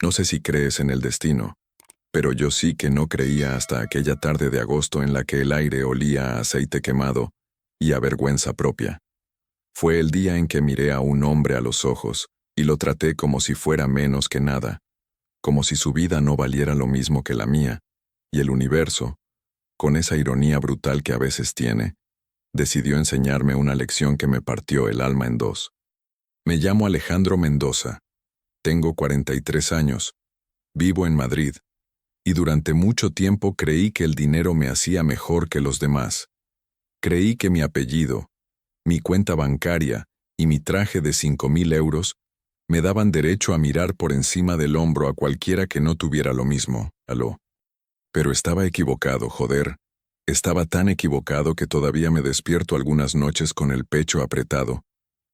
No sé si crees en el destino, pero yo sí que no creía hasta aquella tarde de agosto en la que el aire olía a aceite quemado y a vergüenza propia. Fue el día en que miré a un hombre a los ojos y lo traté como si fuera menos que nada, como si su vida no valiera lo mismo que la mía, y el universo, con esa ironía brutal que a veces tiene, decidió enseñarme una lección que me partió el alma en dos. Me llamo Alejandro Mendoza, tengo 43 años, vivo en Madrid, y durante mucho tiempo creí que el dinero me hacía mejor que los demás. Creí que mi apellido, mi cuenta bancaria y mi traje de 5.000 euros me daban derecho a mirar por encima del hombro a cualquiera que no tuviera lo mismo. Pero estaba equivocado, joder. Estaba tan equivocado que todavía me despierto algunas noches con el pecho apretado,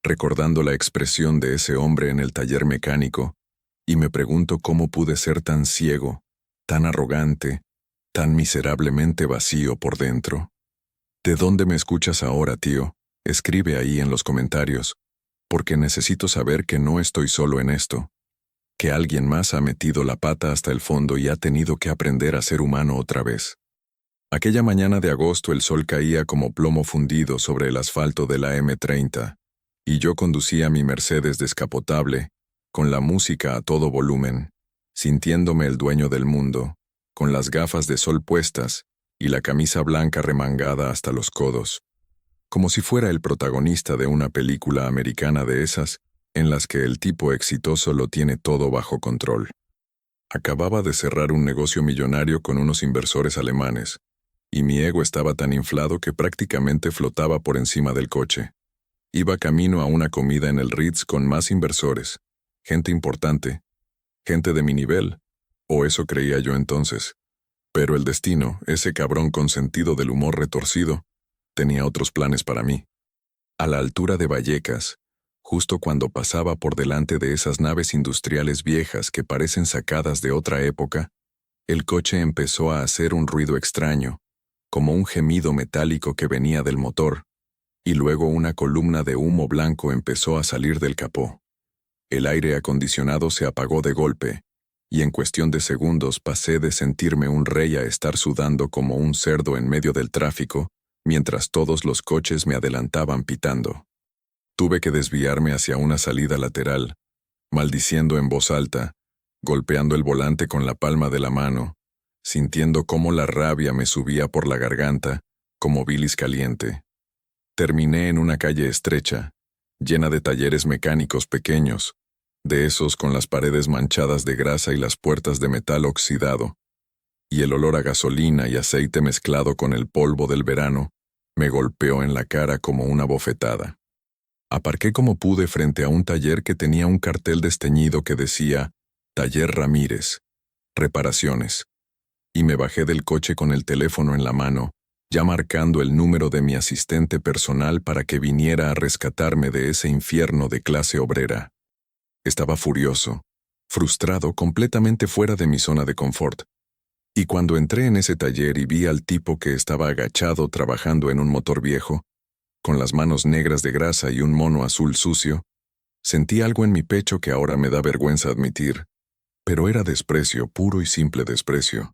recordando la expresión de ese hombre en el taller mecánico, y me pregunto cómo pude ser tan ciego, tan arrogante, tan miserablemente vacío por dentro. ¿De dónde me escuchas ahora, tío? Escribe ahí en los comentarios, porque necesito saber que no estoy solo en esto, que alguien más ha metido la pata hasta el fondo y ha tenido que aprender a ser humano otra vez. Aquella mañana de agosto el sol caía como plomo fundido sobre el asfalto de la M30, y yo conducía mi Mercedes descapotable, con la música a todo volumen, sintiéndome el dueño del mundo, con las gafas de sol puestas y la camisa blanca remangada hasta los codos, como si fuera el protagonista de una película americana de esas en las que el tipo exitoso lo tiene todo bajo control. Acababa de cerrar un negocio millonario con unos inversores alemanes, y mi ego estaba tan inflado que prácticamente flotaba por encima del coche. Iba camino a una comida en el Ritz con más inversores, gente importante, gente de mi nivel, o eso creía yo entonces. Pero el destino, ese cabrón con sentido del humor retorcido, tenía otros planes para mí. A la altura de Vallecas, justo cuando pasaba por delante de esas naves industriales viejas que parecen sacadas de otra época, el coche empezó a hacer un ruido extraño, como un gemido metálico que venía del motor, y luego una columna de humo blanco empezó a salir del capó. El aire acondicionado se apagó de golpe, y en cuestión de segundos pasé de sentirme un rey a estar sudando como un cerdo en medio del tráfico, mientras todos los coches me adelantaban pitando. Tuve que desviarme hacia una salida lateral, maldiciendo en voz alta, golpeando el volante con la palma de la mano, sintiendo cómo la rabia me subía por la garganta, como bilis caliente. Terminé en una calle estrecha, llena de talleres mecánicos pequeños, de esos con las paredes manchadas de grasa y las puertas de metal oxidado, y el olor a gasolina y aceite mezclado con el polvo del verano me golpeó en la cara como una bofetada. Aparqué como pude frente a un taller que tenía un cartel desteñido que decía Taller Ramírez, reparaciones, y me bajé del coche con el teléfono en la mano, ya marcando el número de mi asistente personal para que viniera a rescatarme de ese infierno de clase obrera. Estaba furioso, frustrado, completamente fuera de mi zona de confort. Y cuando entré en ese taller y vi al tipo que estaba agachado trabajando en un motor viejo, con las manos negras de grasa y un mono azul sucio, sentí algo en mi pecho que ahora me da vergüenza admitir, pero era desprecio, puro y simple desprecio.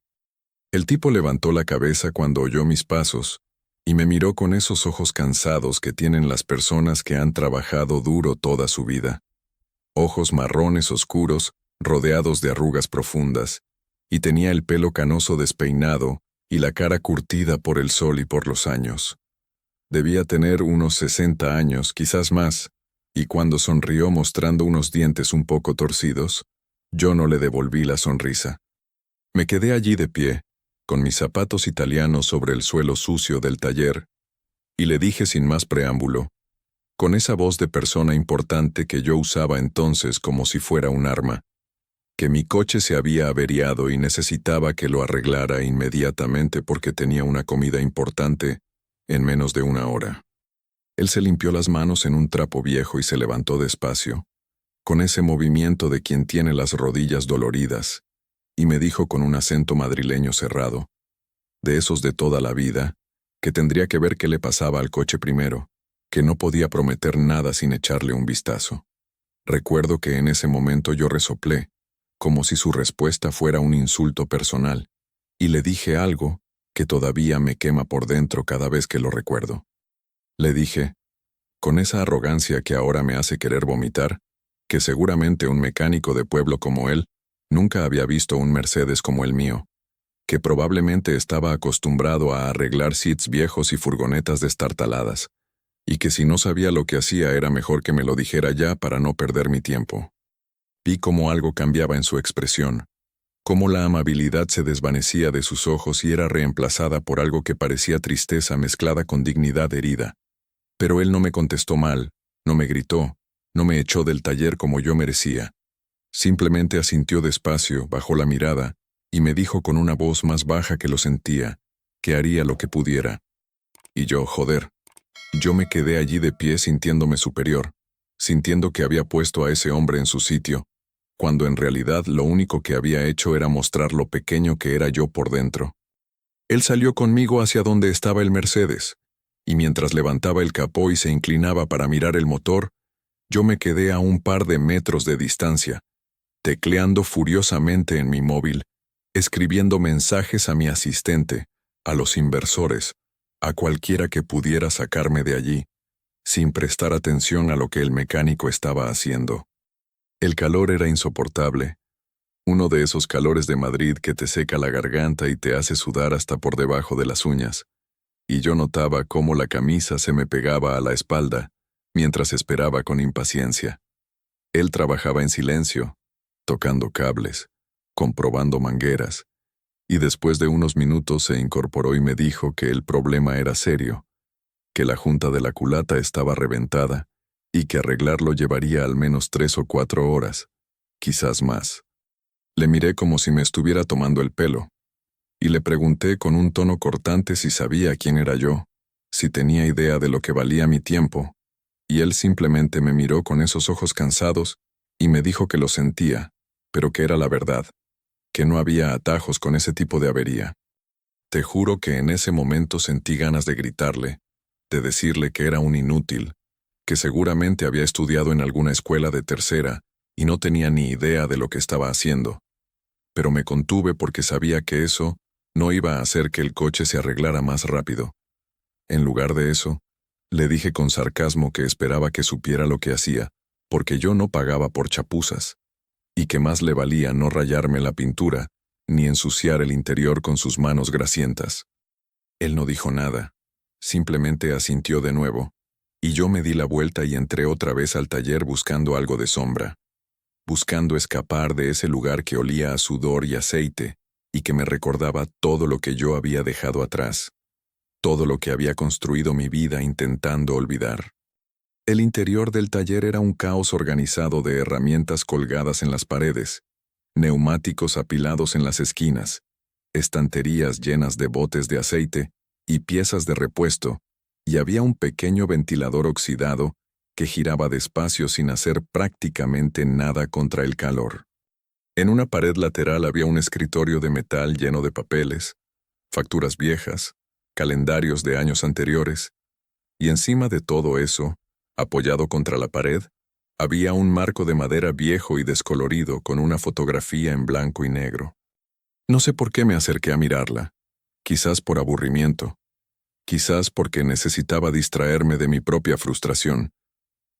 El tipo levantó la cabeza cuando oyó mis pasos y me miró con esos ojos cansados que tienen las personas que han trabajado duro toda su vida. Ojos marrones oscuros, rodeados de arrugas profundas, y tenía el pelo canoso despeinado y la cara curtida por el sol y por los años. Debía tener unos 60 años, quizás más, y cuando sonrió mostrando unos dientes un poco torcidos, yo no le devolví la sonrisa. Me quedé allí de pie, con mis zapatos italianos sobre el suelo sucio del taller, y le dije sin más preámbulo, con esa voz de persona importante que yo usaba entonces como si fuera un arma, que mi coche se había averiado y necesitaba que lo arreglara inmediatamente porque tenía una comida importante en menos de una hora. Él se limpió las manos en un trapo viejo y se levantó despacio, con ese movimiento de quien tiene las rodillas doloridas, y me dijo con un acento madrileño cerrado, de esos de toda la vida, que tendría que ver qué le pasaba al coche primero, que no podía prometer nada sin echarle un vistazo. Recuerdo que en ese momento yo resoplé, como si su respuesta fuera un insulto personal, y le dije algo que todavía me quema por dentro cada vez que lo recuerdo. Le dije, con esa arrogancia que ahora me hace querer vomitar, que seguramente un mecánico de pueblo como él nunca había visto un Mercedes como el mío, que probablemente estaba acostumbrado a arreglar Seats viejos y furgonetas destartaladas, y que si no sabía lo que hacía era mejor que me lo dijera ya para no perder mi tiempo. Vi cómo algo cambiaba en su expresión, cómo la amabilidad se desvanecía de sus ojos y era reemplazada por algo que parecía tristeza mezclada con dignidad herida. Pero él no me contestó mal, no me gritó, no me echó del taller como yo merecía. Simplemente asintió despacio, bajó la mirada, y me dijo con una voz más baja que lo sentía, que haría lo que pudiera. Y yo, joder. Yo me quedé allí de pie sintiéndome superior, sintiendo que había puesto a ese hombre en su sitio, cuando en realidad lo único que había hecho era mostrar lo pequeño que era yo por dentro. Él salió conmigo hacia donde estaba el Mercedes, y mientras levantaba el capó y se inclinaba para mirar el motor, yo me quedé a un par de metros de distancia, tecleando furiosamente en mi móvil, escribiendo mensajes a mi asistente, a los inversores, a cualquiera que pudiera sacarme de allí, sin prestar atención a lo que el mecánico estaba haciendo. El calor era insoportable, uno de esos calores de Madrid que te seca la garganta y te hace sudar hasta por debajo de las uñas, y yo notaba cómo la camisa se me pegaba a la espalda, mientras esperaba con impaciencia. Él trabajaba en silencio, tocando cables, comprobando mangueras, y después de unos minutos se incorporó y me dijo que el problema era serio, que la junta de la culata estaba reventada y que arreglarlo llevaría al menos 3 o 4 horas, quizás más. Le miré como si me estuviera tomando el pelo, y le pregunté con un tono cortante si sabía quién era yo, si tenía idea de lo que valía mi tiempo, y él simplemente me miró con esos ojos cansados y me dijo que lo sentía, pero que era la verdad, que no había atajos con ese tipo de avería. Te juro que en ese momento sentí ganas de gritarle, de decirle que era un inútil, que seguramente había estudiado en alguna escuela de tercera y no tenía ni idea de lo que estaba haciendo. Pero me contuve porque sabía que eso no iba a hacer que el coche se arreglara más rápido. En lugar de eso, le dije con sarcasmo que esperaba que supiera lo que hacía, porque yo no pagaba por chapuzas, y que más le valía no rayarme la pintura, ni ensuciar el interior con sus manos grasientas. Él no dijo nada, simplemente asintió de nuevo, y yo me di la vuelta y entré otra vez al taller buscando algo de sombra, buscando escapar de ese lugar que olía a sudor y aceite, y que me recordaba todo lo que yo había dejado atrás, todo lo que había construido mi vida intentando olvidar. El interior del taller era un caos organizado de herramientas colgadas en las paredes, neumáticos apilados en las esquinas, estanterías llenas de botes de aceite y piezas de repuesto, y había un pequeño ventilador oxidado que giraba despacio sin hacer prácticamente nada contra el calor. En una pared lateral había un escritorio de metal lleno de papeles, facturas viejas, calendarios de años anteriores, y encima de todo eso, apoyado contra la pared, había un marco de madera viejo y descolorido con una fotografía en blanco y negro. No sé por qué me acerqué a mirarla, quizás por aburrimiento, quizás porque necesitaba distraerme de mi propia frustración,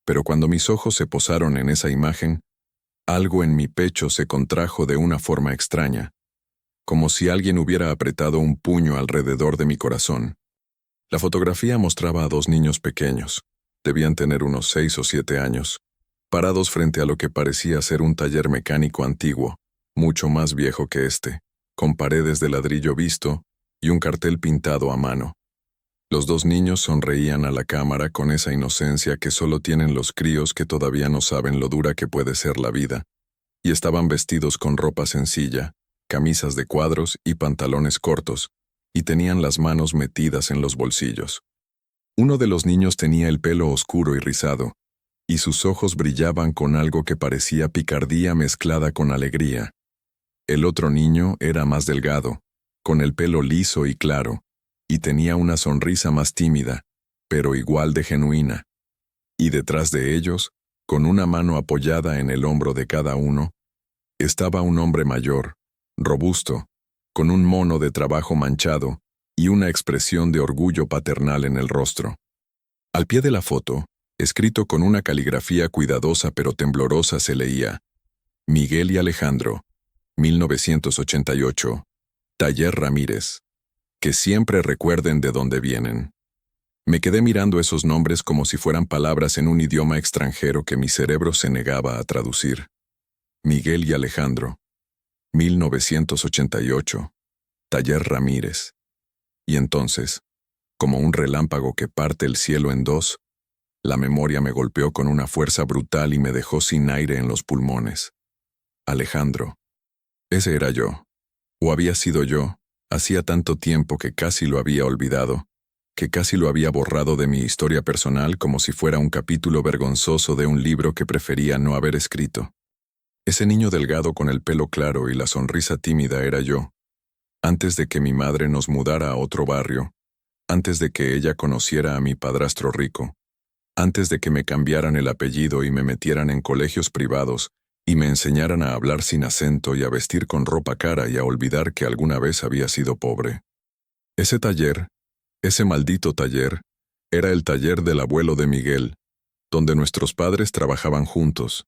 pero cuando mis ojos se posaron en esa imagen, algo en mi pecho se contrajo de una forma extraña, como si alguien hubiera apretado un puño alrededor de mi corazón. La fotografía mostraba a 2 niños pequeños, debían tener unos 6 o 7 años, parados frente a lo que parecía ser un taller mecánico antiguo, mucho más viejo que este, con paredes de ladrillo visto y un cartel pintado a mano. Los 2 niños sonreían a la cámara con esa inocencia que solo tienen los críos que todavía no saben lo dura que puede ser la vida, y estaban vestidos con ropa sencilla, camisas de cuadros y pantalones cortos, y tenían las manos metidas en los bolsillos. Uno de los niños tenía el pelo oscuro y rizado, y sus ojos brillaban con algo que parecía picardía mezclada con alegría. El otro niño era más delgado, con el pelo liso y claro, y tenía una sonrisa más tímida, pero igual de genuina. Y detrás de ellos, con una mano apoyada en el hombro de cada uno, Estaba un hombre mayor, robusto, con un mono de trabajo manchado y una expresión de orgullo paternal en el rostro. Al pie de la foto, escrito con una caligrafía cuidadosa pero temblorosa, se leía: Miguel y Alejandro, 1988, Taller Ramírez. Que siempre recuerden de dónde vienen. Me quedé mirando esos nombres como si fueran palabras en un idioma extranjero que mi cerebro se negaba a traducir. Miguel y Alejandro, 1988, Taller Ramírez. Y entonces, como un relámpago que parte el cielo en dos, la memoria me golpeó con una fuerza brutal y me dejó sin aire en los pulmones. Alejandro. Ese era yo. O había sido yo. Hacía tanto tiempo que casi lo había olvidado, que casi lo había borrado de mi historia personal como si fuera un capítulo vergonzoso de un libro que prefería no haber escrito. Ese niño delgado con el pelo claro y la sonrisa tímida era yo. Antes de que mi madre nos mudara a otro barrio, antes de que ella conociera a mi padrastro rico, antes de que me cambiaran el apellido y me metieran en colegios privados y me enseñaran a hablar sin acento y a vestir con ropa cara y a olvidar que alguna vez había sido pobre. Ese taller, ese maldito taller, era el taller del abuelo de Miguel, donde nuestros padres trabajaban juntos,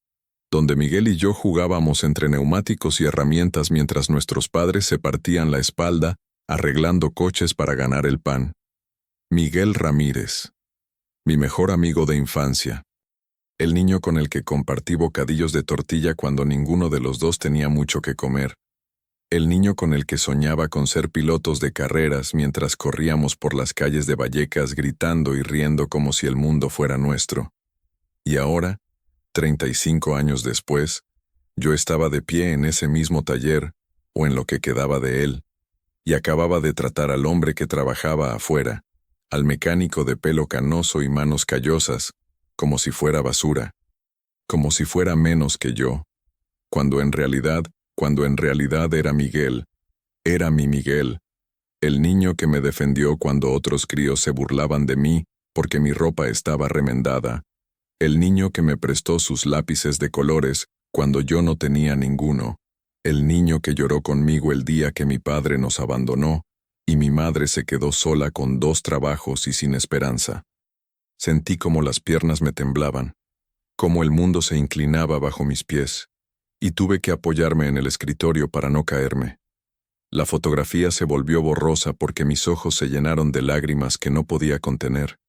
donde Miguel y yo jugábamos entre neumáticos y herramientas mientras nuestros padres se partían la espalda arreglando coches para ganar el pan. Miguel Ramírez, mi mejor amigo de infancia. El niño con el que compartí bocadillos de tortilla cuando ninguno de los dos tenía mucho que comer. El niño con el que soñaba con ser pilotos de carreras mientras corríamos por las calles de Vallecas gritando y riendo como si el mundo fuera nuestro. Y ahora, 35 años después, yo estaba de pie en ese mismo taller, o en lo que quedaba de él, y acababa de tratar al hombre que trabajaba afuera, al mecánico de pelo canoso y manos callosas, como si fuera basura, como si fuera menos que yo, cuando en realidad era Miguel, era mi Miguel, el niño que me defendió cuando otros críos se burlaban de mí porque mi ropa estaba remendada, el niño que me prestó sus lápices de colores cuando yo no tenía ninguno, el niño que lloró conmigo el día que mi padre nos abandonó y mi madre se quedó sola con 2 trabajos y sin esperanza. Sentí como las piernas me temblaban, como el mundo se inclinaba bajo mis pies, y tuve que apoyarme en el escritorio para no caerme. La fotografía se volvió borrosa porque mis ojos se llenaron de lágrimas que no podía contener,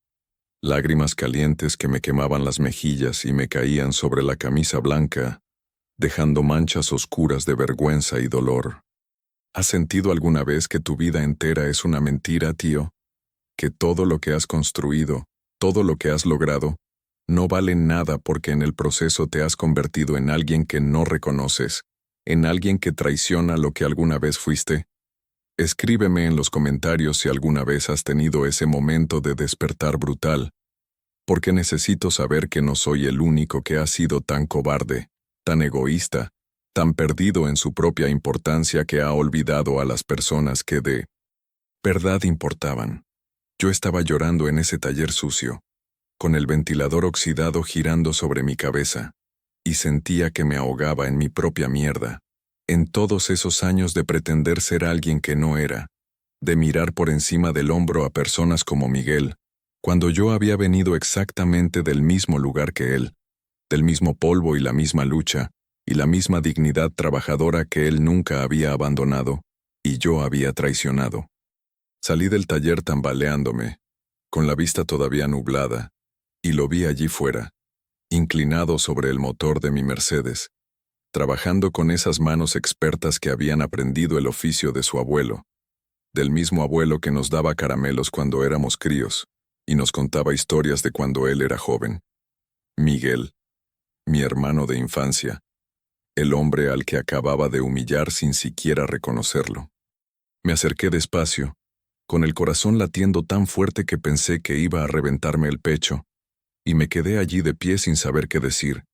lágrimas calientes que me quemaban las mejillas y me caían sobre la camisa blanca, dejando manchas oscuras de vergüenza y dolor. ¿Has sentido alguna vez que tu vida entera es una mentira, tío? Que todo lo que has construido, todo lo que has logrado, no vale nada porque en el proceso te has convertido en alguien que no reconoces, en alguien que traiciona lo que alguna vez fuiste. Escríbeme en los comentarios si alguna vez has tenido ese momento de despertar brutal, porque necesito saber que no soy el único que ha sido tan cobarde, tan egoísta, tan perdido en su propia importancia que ha olvidado a las personas que de verdad importaban. Yo estaba llorando en ese taller sucio, con el ventilador oxidado girando sobre mi cabeza, y sentía que me ahogaba en mi propia mierda, en todos esos años de pretender ser alguien que no era, de mirar por encima del hombro a personas como Miguel, cuando yo había venido exactamente del mismo lugar que él, del mismo polvo y la misma lucha, y la misma dignidad trabajadora que él nunca había abandonado, y yo había traicionado. Salí del taller tambaleándome, con la vista todavía nublada, y lo vi allí fuera, inclinado sobre el motor de mi Mercedes, trabajando con esas manos expertas que habían aprendido el oficio de su abuelo, del mismo abuelo que nos daba caramelos cuando éramos críos, y nos contaba historias de cuando él era joven. Miguel, mi hermano de infancia, el hombre al que acababa de humillar sin siquiera reconocerlo. Me acerqué despacio, con el corazón latiendo tan fuerte que pensé que iba a reventarme el pecho, y me quedé allí de pie sin saber qué decir,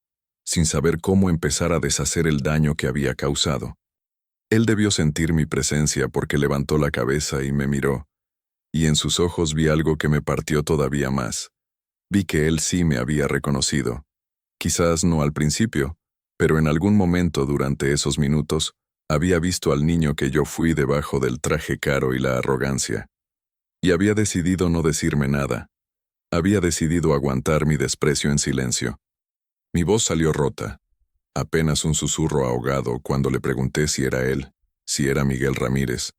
sin saber cómo empezar a deshacer el daño que había causado. Él debió sentir mi presencia porque levantó la cabeza y me miró, y en sus ojos vi algo que me partió todavía más. Vi que él sí me había reconocido. Quizás no al principio, Pero en algún momento durante esos minutos, había visto al niño que yo fui debajo del traje caro y la arrogancia. Y había decidido no decirme nada. Había decidido aguantar mi desprecio en silencio. Mi voz salió rota, apenas un susurro ahogado cuando le pregunté si era él, si era Miguel Ramírez,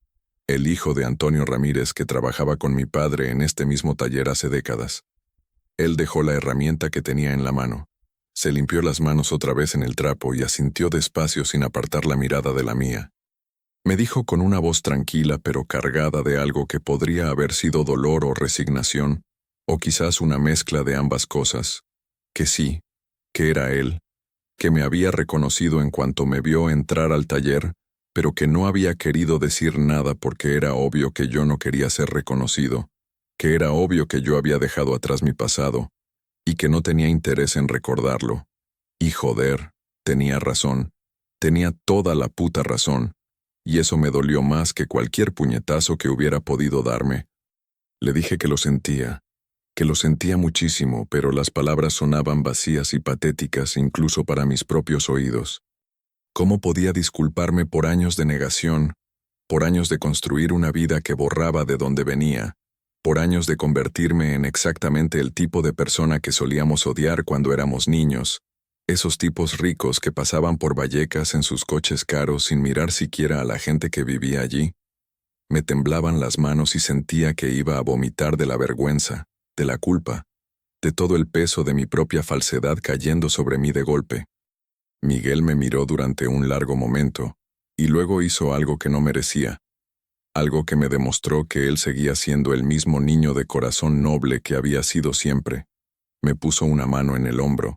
el hijo de Antonio Ramírez que trabajaba con mi padre en este mismo taller hace décadas. Él dejó la herramienta que tenía en la mano. Se limpió las manos otra vez en el trapo y asintió despacio sin apartar la mirada de la mía. Me dijo con una voz tranquila pero cargada de algo que podría haber sido dolor o resignación, o quizás una mezcla de ambas cosas, que sí, que era él, que me había reconocido en cuanto me vio entrar al taller, pero que no había querido decir nada porque era obvio que yo no quería ser reconocido, que era obvio que yo había dejado atrás mi pasado, y que no tenía interés en recordarlo. Y joder, tenía razón, tenía toda la puta razón, y eso me dolió más que cualquier puñetazo que hubiera podido darme. Le dije que lo sentía muchísimo, pero las palabras sonaban vacías y patéticas incluso para mis propios oídos. ¿Cómo podía disculparme por años de negación, por años de construir una vida que borraba de donde venía, por años de convertirme en exactamente el tipo de persona que solíamos odiar cuando éramos niños, esos tipos ricos que pasaban por Vallecas en sus coches caros sin mirar siquiera a la gente que vivía allí? Me temblaban las manos y sentía que iba a vomitar de la vergüenza, de la culpa, de todo el peso de mi propia falsedad cayendo sobre mí de golpe. Miguel me miró durante un largo momento, y luego hizo algo que no merecía, algo que me demostró que él seguía siendo el mismo niño de corazón noble que había sido siempre. Me puso una mano en el hombro,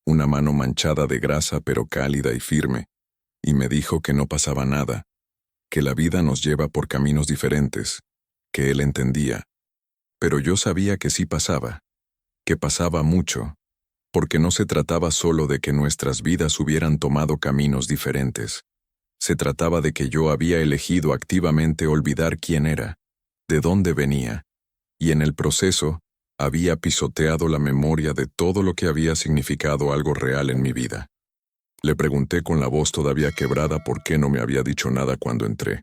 una mano manchada de grasa pero cálida y firme, y me dijo que no pasaba nada, que la vida nos lleva por caminos diferentes, que él entendía. Pero yo sabía que sí pasaba, que pasaba mucho, porque no se trataba solo de que nuestras vidas hubieran tomado caminos diferentes. Se trataba de que yo había elegido activamente olvidar quién era, de dónde venía, y en el proceso había pisoteado la memoria de todo lo que había significado algo real en mi vida. Le pregunté con la voz todavía quebrada por qué no me había dicho nada cuando entré,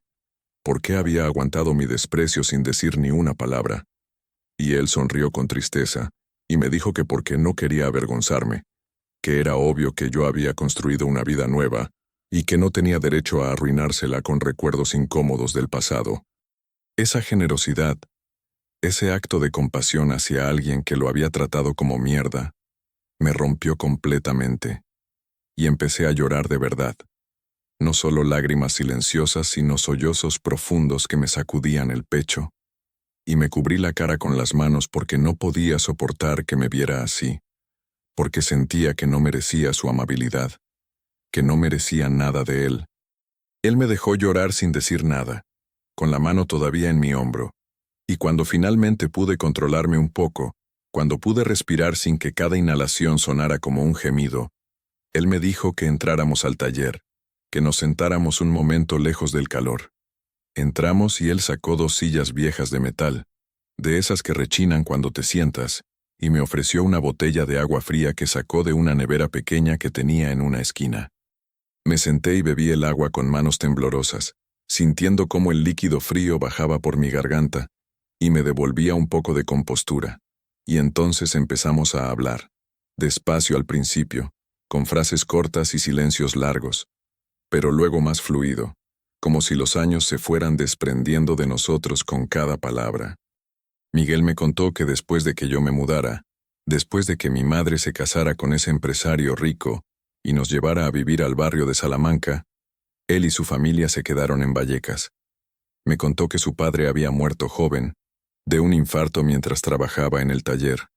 por qué había aguantado mi desprecio sin decir ni una palabra. Y él sonrió con tristeza, y me dijo que porque no quería avergonzarme, que era obvio que yo había construido una vida nueva, y que no tenía derecho a arruinársela con recuerdos incómodos del pasado. Esa generosidad, ese acto de compasión hacia alguien que lo había tratado como mierda, me rompió completamente, y empecé a llorar de verdad. No solo lágrimas silenciosas, sino sollozos profundos que me sacudían el pecho, y me cubrí la cara con las manos porque no podía soportar que me viera así, porque sentía que no merecía su amabilidad, que no merecía nada de él. Él me dejó llorar sin decir nada, con la mano todavía en mi hombro, y cuando finalmente pude controlarme un poco, cuando pude respirar sin que cada inhalación sonara como un gemido, él me dijo que entráramos al taller, que nos sentáramos un momento lejos del calor. Entramos y él sacó 2 sillas viejas de metal, de esas que rechinan cuando te sientas, y me ofreció una botella de agua fría que sacó de una nevera pequeña que tenía en una esquina. Me senté y bebí el agua con manos temblorosas, sintiendo cómo el líquido frío bajaba por mi garganta, y me devolvía un poco de compostura. Y entonces empezamos a hablar, despacio al principio, con frases cortas y silencios largos, pero luego más fluido, como si los años se fueran desprendiendo de nosotros con cada palabra. Miguel me contó que después de que yo me mudara, después de que mi madre se casara con ese empresario rico y nos llevara a vivir al barrio de Salamanca, él y su familia se quedaron en Vallecas. Me contó que su padre había muerto joven, de un infarto mientras trabajaba en el taller,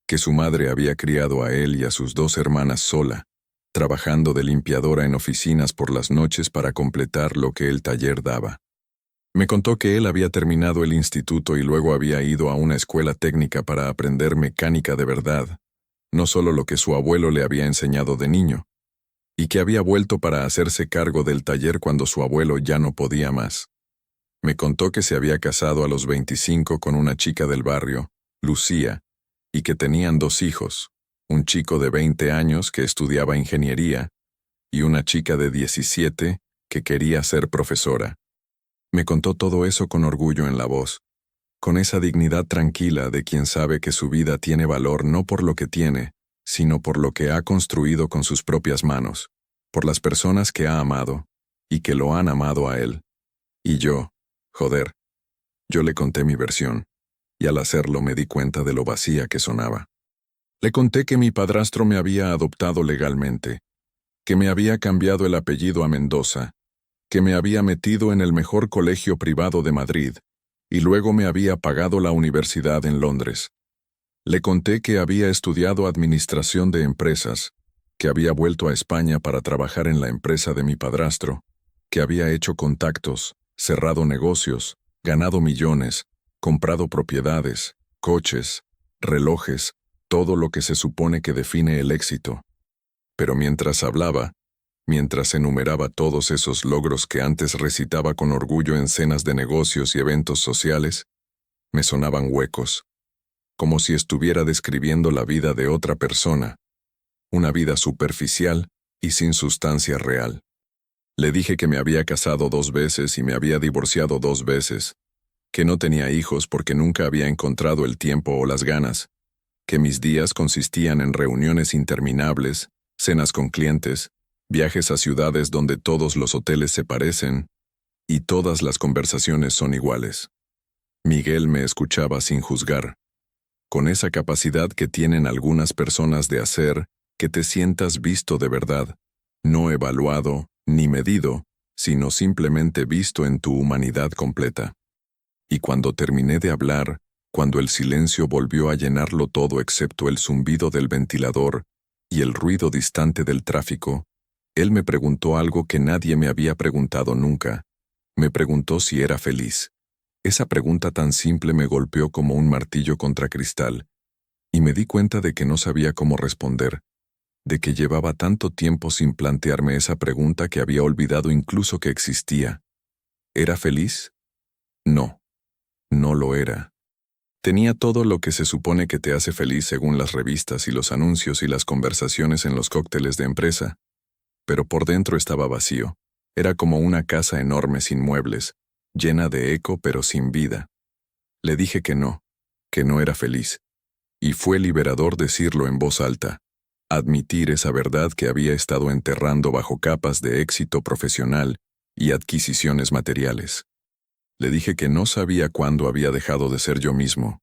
que su madre había criado a él y a sus 2 hermanas sola, trabajando de limpiadora en oficinas por las noches para completar lo que el taller daba. Me contó que él había terminado el instituto y luego había ido a una escuela técnica para aprender mecánica de verdad, no solo lo que su abuelo le había enseñado de niño, y que había vuelto para hacerse cargo del taller cuando su abuelo ya no podía más. Me contó que se había casado a los 25 con una chica del barrio, Lucía, y que tenían 2 hijos, un chico de 20 años que estudiaba ingeniería y una chica de 17 que quería ser profesora. Me contó todo eso con orgullo en la voz, con esa dignidad tranquila de quien sabe que su vida tiene valor no por lo que tiene, sino por lo que ha construido con sus propias manos, por las personas que ha amado, y que lo han amado a él. Y yo, joder, yo le conté mi versión, y al hacerlo me di cuenta de lo vacía que sonaba. Le conté que mi padrastro me había adoptado legalmente, que me había cambiado el apellido a Mendoza, que me había metido en el mejor colegio privado de Madrid, y luego me había pagado la universidad en Londres. Le conté que había estudiado administración de empresas, que había vuelto a España para trabajar en la empresa de mi padrastro, que había hecho contactos, cerrado negocios, ganado millones, comprado propiedades, coches, relojes, todo lo que se supone que define el éxito. Pero mientras hablaba, mientras enumeraba todos esos logros que antes recitaba con orgullo en cenas de negocios y eventos sociales, me sonaban huecos, como si estuviera describiendo la vida de otra persona, una vida superficial y sin sustancia real. Le dije que me había casado 2 veces y me había divorciado 2 veces, que no tenía hijos porque nunca había encontrado el tiempo o las ganas, que mis días consistían en reuniones interminables, cenas con clientes, viajes a ciudades donde todos los hoteles se parecen y todas las conversaciones son iguales. Miguel me escuchaba sin juzgar, con esa capacidad que tienen algunas personas de hacer que te sientas visto de verdad, no evaluado ni medido, sino simplemente visto en tu humanidad completa. Y cuando terminé de hablar, cuando el silencio volvió a llenarlo todo excepto el zumbido del ventilador y el ruido distante del tráfico, él me preguntó algo que nadie me había preguntado nunca. Me preguntó si era feliz. Esa pregunta tan simple me golpeó como un martillo contra cristal, y me di cuenta de que no sabía cómo responder, de que llevaba tanto tiempo sin plantearme esa pregunta que había olvidado incluso que existía. ¿Era feliz? No, no lo era. Tenía todo lo que se supone que te hace feliz según las revistas y los anuncios y las conversaciones en los cócteles de empresa, pero por dentro estaba vacío. Era como una casa enorme sin muebles, llena de eco pero sin vida. Le dije que no era feliz. Y fue liberador decirlo en voz alta, admitir esa verdad que había estado enterrando bajo capas de éxito profesional y adquisiciones materiales. Le dije que no sabía cuándo había dejado de ser yo mismo,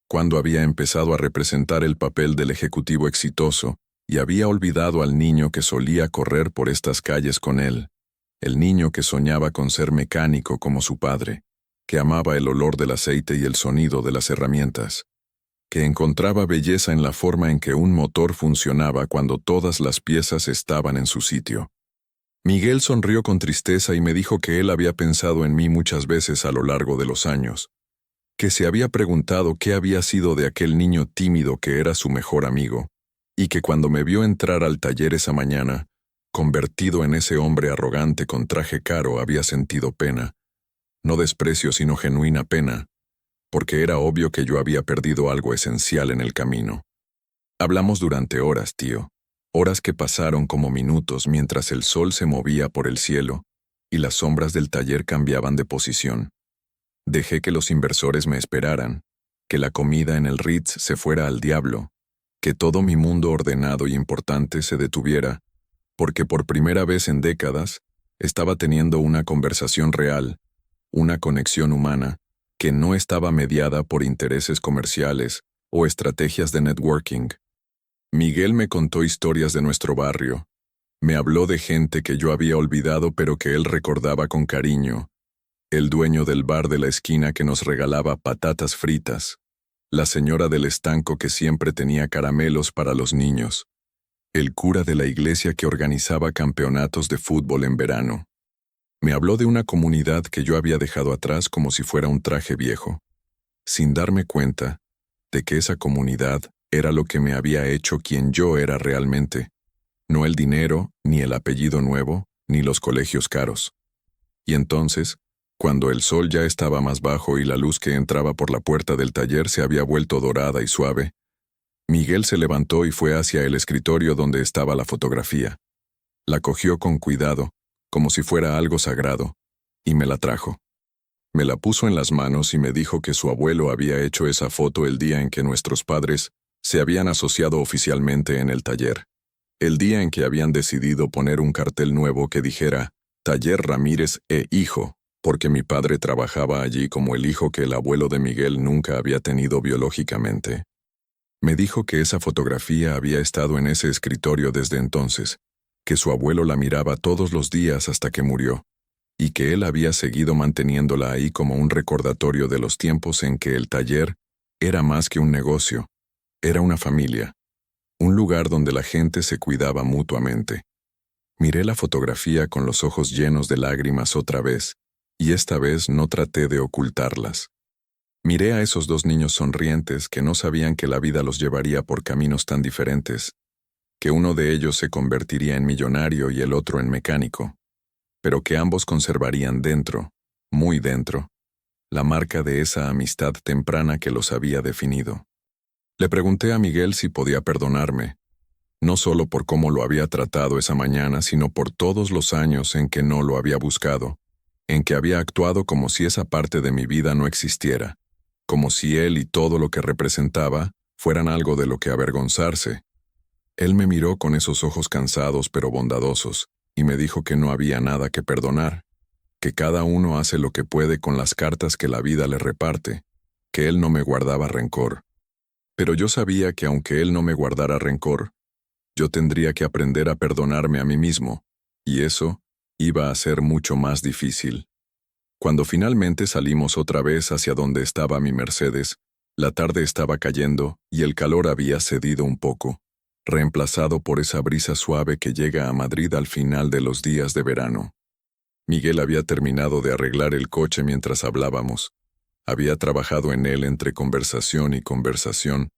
cuándo había empezado a representar el papel del ejecutivo exitoso y había olvidado al niño que solía correr por estas calles con él, el niño que soñaba con ser mecánico como su padre, que amaba el olor del aceite y el sonido de las herramientas, que encontraba belleza en la forma en que un motor funcionaba cuando todas las piezas estaban en su sitio. Miguel sonrió con tristeza y me dijo que él había pensado en mí muchas veces a lo largo de los años, que se había preguntado qué había sido de aquel niño tímido que era su mejor amigo, y que cuando me vio entrar al taller esa mañana, convertido en ese hombre arrogante con traje caro, había sentido pena, no desprecio sino genuina pena, porque era obvio que yo había perdido algo esencial en el camino. Hablamos durante horas, tío. Horas que pasaron como minutos mientras el sol se movía por el cielo y las sombras del taller cambiaban de posición. Dejé que los inversores me esperaran, que la comida en el Ritz se fuera al diablo, que todo mi mundo ordenado y importante se detuviera, porque por primera vez en décadas estaba teniendo una conversación real, una conexión humana, que no estaba mediada por intereses comerciales o estrategias de networking. Miguel me contó historias de nuestro barrio. Me habló de gente que yo había olvidado pero que él recordaba con cariño. El dueño del bar de la esquina que nos regalaba patatas fritas. La señora del estanco que siempre tenía caramelos para los niños. El cura de la iglesia que organizaba campeonatos de fútbol en verano. Me habló de una comunidad que yo había dejado atrás como si fuera un traje viejo, sin darme cuenta de que esa comunidad era lo que me había hecho quien yo era realmente, no el dinero, ni el apellido nuevo, ni los colegios caros. Y entonces, cuando el sol ya estaba más bajo y la luz que entraba por la puerta del taller se había vuelto dorada y suave, Miguel se levantó y fue hacia el escritorio donde estaba la fotografía. La cogió con cuidado, como si fuera algo sagrado, y me la trajo. Me la puso en las manos y me dijo que su abuelo había hecho esa foto el día en que nuestros padres se habían asociado oficialmente en el taller. El día en que habían decidido poner un cartel nuevo que dijera Taller Ramírez e Hijo, porque mi padre trabajaba allí como el hijo que el abuelo de Miguel nunca había tenido biológicamente. Me dijo que esa fotografía había estado en ese escritorio desde entonces, que su abuelo la miraba todos los días hasta que murió, y que él había seguido manteniéndola ahí como un recordatorio de los tiempos en que el taller era más que un negocio, era una familia, un lugar donde la gente se cuidaba mutuamente. Miré la fotografía con los ojos llenos de lágrimas otra vez, y esta vez no traté de ocultarlas. Miré a esos dos niños sonrientes que no sabían que la vida los llevaría por caminos tan diferentes, que uno de ellos se convertiría en millonario y el otro en mecánico, pero que ambos conservarían dentro, muy dentro, la marca de esa amistad temprana que los había definido. Le pregunté a Miguel si podía perdonarme, no solo por cómo lo había tratado esa mañana, sino por todos los años en que no lo había buscado, en que había actuado como si esa parte de mi vida no existiera, como si él y todo lo que representaba fueran algo de lo que avergonzarse. Él me miró con esos ojos cansados pero bondadosos, y me dijo que no había nada que perdonar, que cada uno hace lo que puede con las cartas que la vida le reparte, que él no me guardaba rencor. Pero yo sabía que aunque él no me guardara rencor, yo tendría que aprender a perdonarme a mí mismo, y eso iba a ser mucho más difícil. Cuando finalmente salimos otra vez hacia donde estaba mi Mercedes, la tarde estaba cayendo y el calor había cedido un poco, reemplazado por esa brisa suave que llega a Madrid al final de los días de verano. Miguel había terminado de arreglar el coche mientras hablábamos. Había trabajado en él entre conversación y conversación,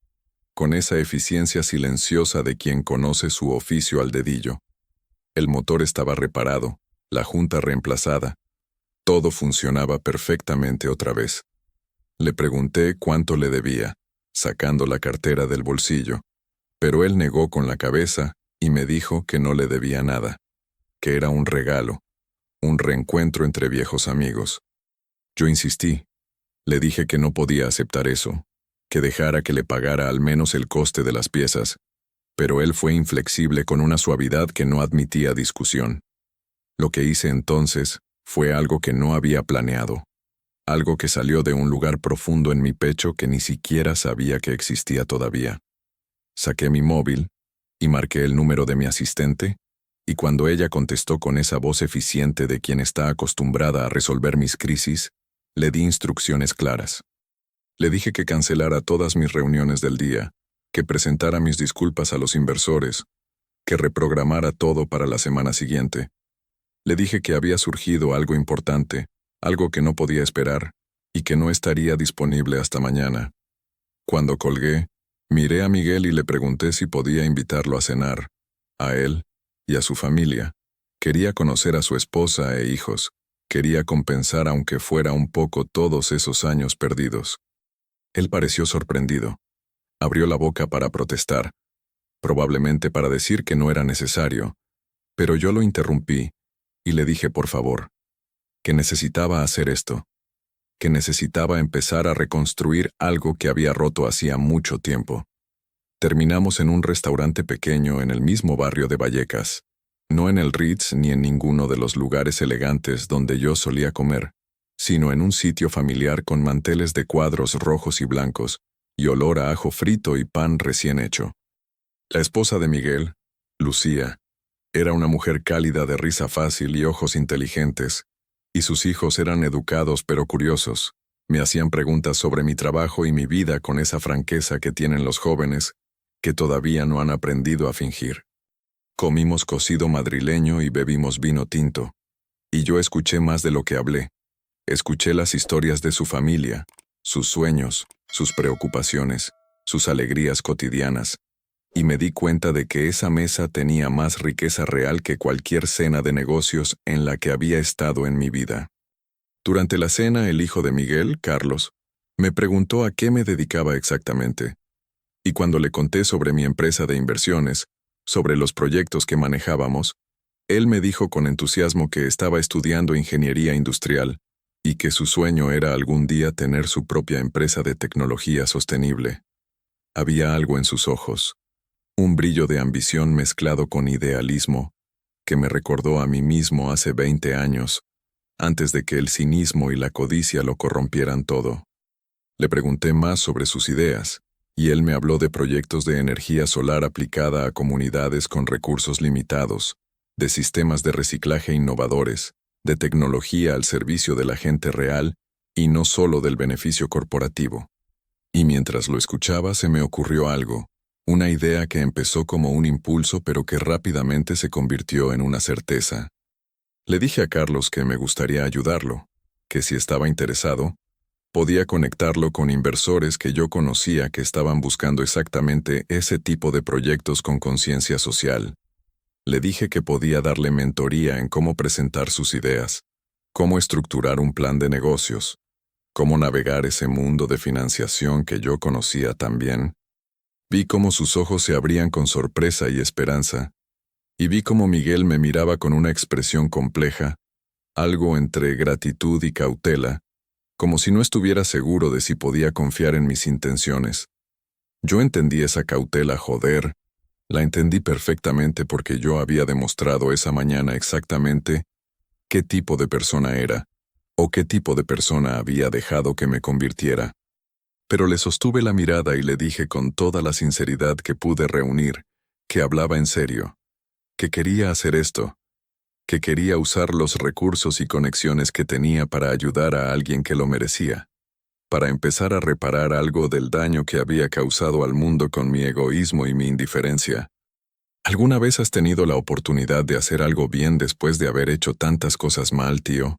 con esa eficiencia silenciosa de quien conoce su oficio al dedillo. El motor estaba reparado, la junta reemplazada. Todo funcionaba perfectamente otra vez. Le pregunté cuánto le debía, sacando la cartera del bolsillo, pero él negó con la cabeza y me dijo que no le debía nada, que era un regalo, un reencuentro entre viejos amigos. Yo insistí. Le dije que no podía aceptar eso, que dejara que le pagara al menos el coste de las piezas, pero él fue inflexible con una suavidad que no admitía discusión. Lo que hice entonces fue algo que no había planeado, algo que salió de un lugar profundo en mi pecho que ni siquiera sabía que existía todavía. Saqué mi móvil y marqué el número de mi asistente, y cuando ella contestó con esa voz eficiente de quien está acostumbrada a resolver mis crisis, le di instrucciones claras. Le dije que cancelara todas mis reuniones del día, que presentara mis disculpas a los inversores, que reprogramara todo para la semana siguiente. Le dije que había surgido algo importante, algo que no podía esperar, y que no estaría disponible hasta mañana. Cuando colgué, miré a Miguel y le pregunté si podía invitarlo a cenar, a él y a su familia. Quería conocer a su esposa e hijos, quería compensar aunque fuera un poco todos esos años perdidos. Él pareció sorprendido. Abrió la boca para protestar, probablemente para decir que no era necesario, pero yo lo interrumpí y le dije por favor, que necesitaba hacer esto, que necesitaba empezar a reconstruir algo que había roto hacía mucho tiempo. Terminamos en un restaurante pequeño en el mismo barrio de Vallecas, no en el Ritz ni en ninguno de los lugares elegantes donde yo solía comer, sino en un sitio familiar con manteles de cuadros rojos y blancos, y olor a ajo frito y pan recién hecho. La esposa de Miguel, Lucía, era una mujer cálida de risa fácil y ojos inteligentes, y sus hijos eran educados pero curiosos. Me hacían preguntas sobre mi trabajo y mi vida con esa franqueza que tienen los jóvenes, que todavía no han aprendido a fingir. Comimos cocido madrileño y bebimos vino tinto, y yo escuché más de lo que hablé. Escuché las historias de su familia, sus sueños, sus preocupaciones, sus alegrías cotidianas, y me di cuenta de que esa mesa tenía más riqueza real que cualquier cena de negocios en la que había estado en mi vida. Durante la cena, el hijo de Miguel, Carlos, me preguntó a qué me dedicaba exactamente, y cuando le conté sobre mi empresa de inversiones, sobre los proyectos que manejábamos, Él me dijo con entusiasmo que estaba estudiando ingeniería industrial y que su sueño era algún día tener su propia empresa de tecnología sostenible. Había algo en sus ojos, un brillo de ambición mezclado con idealismo, que me recordó a mí mismo hace 20 años, antes de que el cinismo y la codicia lo corrompieran todo. Le pregunté más sobre sus ideas, y él me habló de proyectos de energía solar aplicada a comunidades con recursos limitados, de sistemas de reciclaje innovadores, de tecnología al servicio de la gente real y no solo del beneficio corporativo. Y mientras lo escuchaba se me ocurrió algo, una idea que empezó como un impulso pero que rápidamente se convirtió en una certeza. Le dije a Carlos que me gustaría ayudarlo, que si estaba interesado, podía conectarlo con inversores que yo conocía que estaban buscando exactamente ese tipo de proyectos con conciencia social. Le dije que podía darle mentoría en cómo presentar sus ideas, cómo estructurar un plan de negocios, cómo navegar ese mundo de financiación que yo conocía tan bien. Vi cómo sus ojos se abrían con sorpresa y esperanza, y vi cómo Miguel me miraba con una expresión compleja, algo entre gratitud y cautela, como si no estuviera seguro de si podía confiar en mis intenciones. Yo entendí esa cautela, joder. La entendí perfectamente porque yo había demostrado esa mañana exactamente qué tipo de persona era, o qué tipo de persona había dejado que me convirtiera. Pero le sostuve la mirada y le dije con toda la sinceridad que pude reunir, que hablaba en serio, que quería hacer esto, que quería usar los recursos y conexiones que tenía para ayudar a alguien que lo merecía, para empezar a reparar algo del daño que había causado al mundo con mi egoísmo y mi indiferencia. ¿Alguna vez has tenido la oportunidad de hacer algo bien después de haber hecho tantas cosas mal, tío?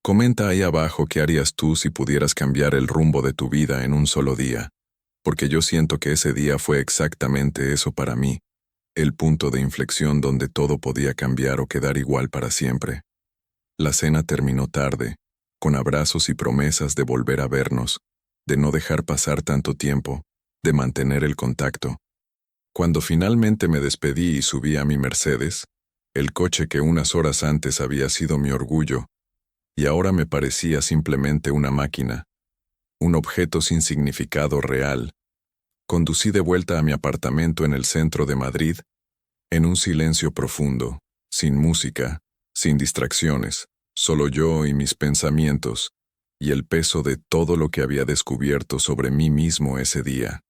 Comenta ahí abajo qué harías tú si pudieras cambiar el rumbo de tu vida en un solo día, porque yo siento que ese día fue exactamente eso para mí, el punto de inflexión donde todo podía cambiar o quedar igual para siempre. La cena terminó tarde, con abrazos y promesas de volver a vernos, de no dejar pasar tanto tiempo, de mantener el contacto. Cuando finalmente me despedí y subí a mi Mercedes, el coche que unas horas antes había sido mi orgullo, y ahora me parecía simplemente una máquina, un objeto sin significado real, conducí de vuelta a mi apartamento en el centro de Madrid, en un silencio profundo, sin música, sin distracciones, solo yo y mis pensamientos, y el peso de todo lo que había descubierto sobre mí mismo ese día.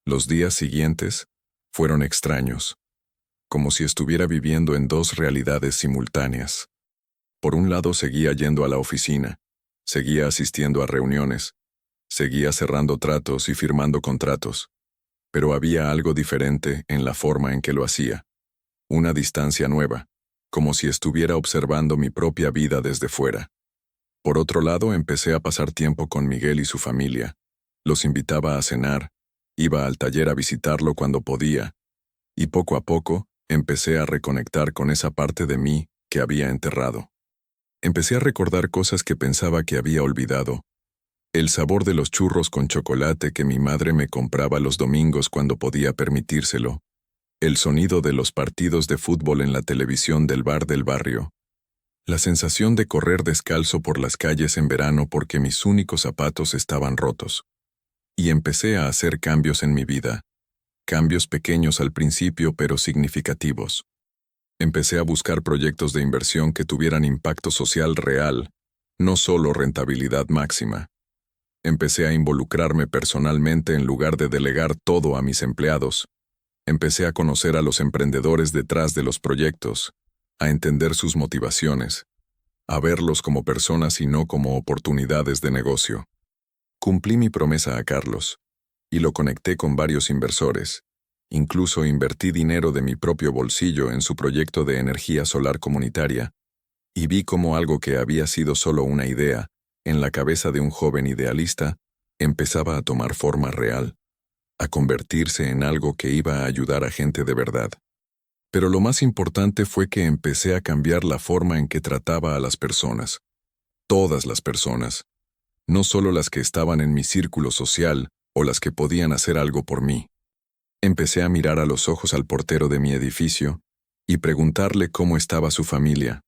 Los días siguientes fueron extraños, como si estuviera viviendo en dos realidades simultáneas. Por un lado seguía yendo a la oficina, seguía asistiendo a reuniones, seguía cerrando tratos y firmando contratos, pero había algo diferente en la forma en que lo hacía, una distancia nueva, como si estuviera observando mi propia vida desde fuera. Por otro lado, empecé a pasar tiempo con Miguel y su familia, los invitaba a cenar, iba al taller a visitarlo cuando podía, y poco a poco empecé a reconectar con esa parte de mí que había enterrado. Empecé a recordar cosas que pensaba que había olvidado, el sabor de los churros con chocolate que mi madre me compraba los domingos cuando podía permitírselo, el sonido de los partidos de fútbol en la televisión del bar del barrio, la sensación de correr descalzo por las calles en verano porque mis únicos zapatos estaban rotos. Y empecé a hacer cambios en mi vida, cambios pequeños al principio pero significativos. Empecé a buscar proyectos de inversión que tuvieran impacto social real, no solo rentabilidad máxima. Empecé a involucrarme personalmente en lugar de delegar todo a mis empleados. Empecé a conocer a los emprendedores detrás de los proyectos, a entender sus motivaciones, a verlos como personas y no como oportunidades de negocio. Cumplí mi promesa a Carlos, y lo conecté con varios inversores. Incluso invertí dinero de mi propio bolsillo en su proyecto de energía solar comunitaria, y vi cómo algo que había sido solo una idea, en la cabeza de un joven idealista, empezaba a tomar forma real, a convertirse en algo que iba a ayudar a gente de verdad. Pero lo más importante fue que empecé a cambiar la forma en que trataba a las personas. Todas las personas. No solo las que estaban en mi círculo social o las que podían hacer algo por mí. Empecé a mirar a los ojos al portero de mi edificio y preguntarle cómo estaba su familia.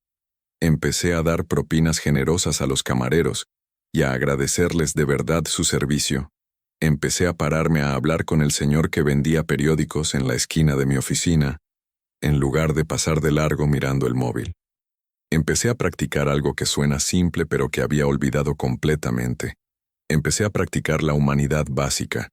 Empecé a dar propinas generosas a los camareros y a agradecerles de verdad su servicio. Empecé a pararme a hablar con el señor que vendía periódicos en la esquina de mi oficina, en lugar de pasar de largo mirando el móvil. Empecé a practicar algo que suena simple pero que había olvidado completamente. Empecé a practicar la humanidad básica,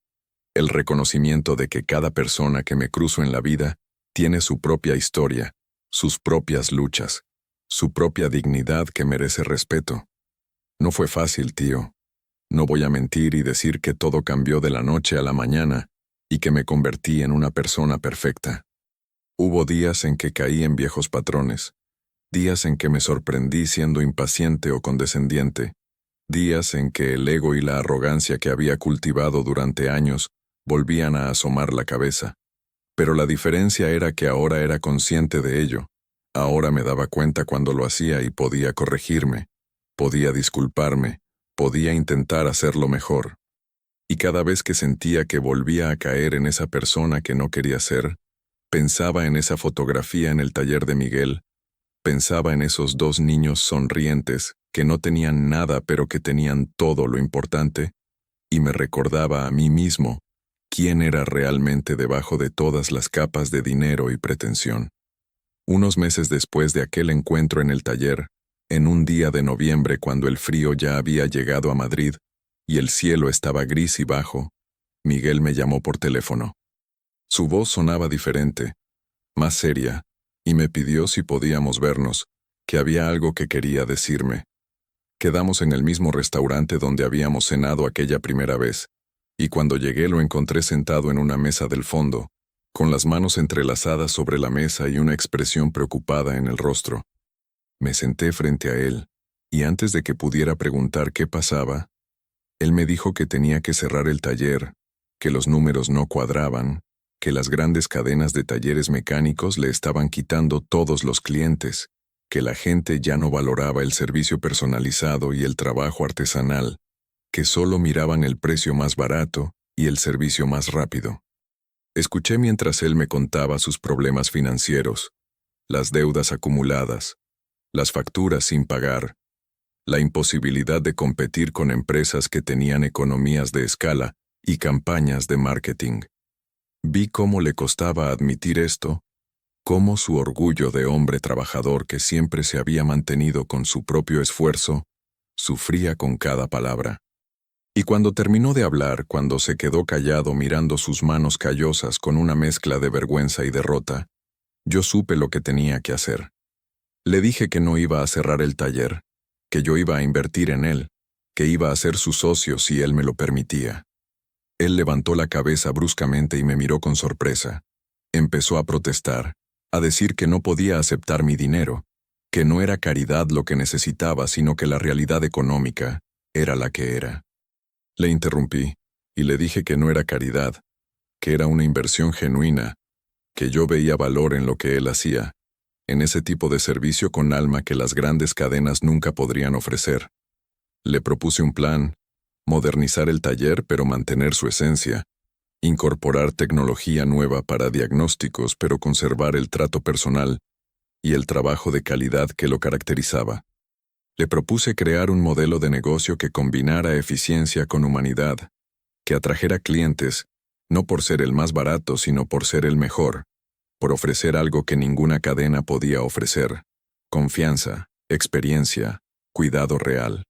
el reconocimiento de que cada persona que me cruzo en la vida tiene su propia historia, sus propias luchas, su propia dignidad que merece respeto. No fue fácil, tío. No voy a mentir y decir que todo cambió de la noche a la mañana y que me convertí en una persona perfecta. Hubo días en que caí en viejos patrones, días en que me sorprendí siendo impaciente o condescendiente, días en que el ego y la arrogancia que había cultivado durante años volvían a asomar la cabeza. Pero la diferencia era que ahora era consciente de ello. Ahora me daba cuenta cuando lo hacía y podía corregirme, podía disculparme, podía intentar hacerlo mejor. Y cada vez que sentía que volvía a caer en esa persona que no quería ser, pensaba en esa fotografía en el taller de Miguel, pensaba en esos dos niños sonrientes que no tenían nada pero que tenían todo lo importante, y me recordaba a mí mismo quién era realmente debajo de todas las capas de dinero y pretensión. Unos meses después de aquel encuentro en el taller, en un día de noviembre cuando el frío ya había llegado a Madrid y el cielo estaba gris y bajo, Miguel me llamó por teléfono. Su voz sonaba diferente, más seria, y me pidió si podíamos vernos, que había algo que quería decirme. Quedamos en el mismo restaurante donde habíamos cenado aquella primera vez, y cuando llegué lo encontré sentado en una mesa del fondo, con las manos entrelazadas sobre la mesa y una expresión preocupada en el rostro. Me senté frente a él, y antes de que pudiera preguntar qué pasaba, él me dijo que tenía que cerrar el taller, que los números no cuadraban, que las grandes cadenas de talleres mecánicos le estaban quitando todos los clientes, que la gente ya no valoraba el servicio personalizado y el trabajo artesanal, que solo miraban el precio más barato y el servicio más rápido. Escuché mientras él me contaba sus problemas financieros, las deudas acumuladas, las facturas sin pagar, la imposibilidad de competir con empresas que tenían economías de escala y campañas de marketing. Vi cómo le costaba admitir esto, cómo su orgullo de hombre trabajador que siempre se había mantenido con su propio esfuerzo, sufría con cada palabra. Y cuando terminó de hablar, cuando se quedó callado mirando sus manos callosas con una mezcla de vergüenza y derrota, yo supe lo que tenía que hacer. Le dije que no iba a cerrar el taller, que yo iba a invertir en él, que iba a ser su socio si él me lo permitía. Él levantó la cabeza bruscamente y me miró con sorpresa. Empezó a protestar, a decir que no podía aceptar mi dinero, que no era caridad lo que necesitaba, sino que la realidad económica era la que era. Le interrumpí y le dije que no era caridad, que era una inversión genuina, que yo veía valor en lo que él hacía, en ese tipo de servicio con alma que las grandes cadenas nunca podrían ofrecer. Le propuse un plan, modernizar el taller pero mantener su esencia, incorporar tecnología nueva para diagnósticos pero conservar el trato personal y el trabajo de calidad que lo caracterizaba. Le propuse crear un modelo de negocio que combinara eficiencia con humanidad, que atrajera clientes, no por ser el más barato, sino por ser el mejor, por ofrecer algo que ninguna cadena podía ofrecer: confianza, experiencia, cuidado real.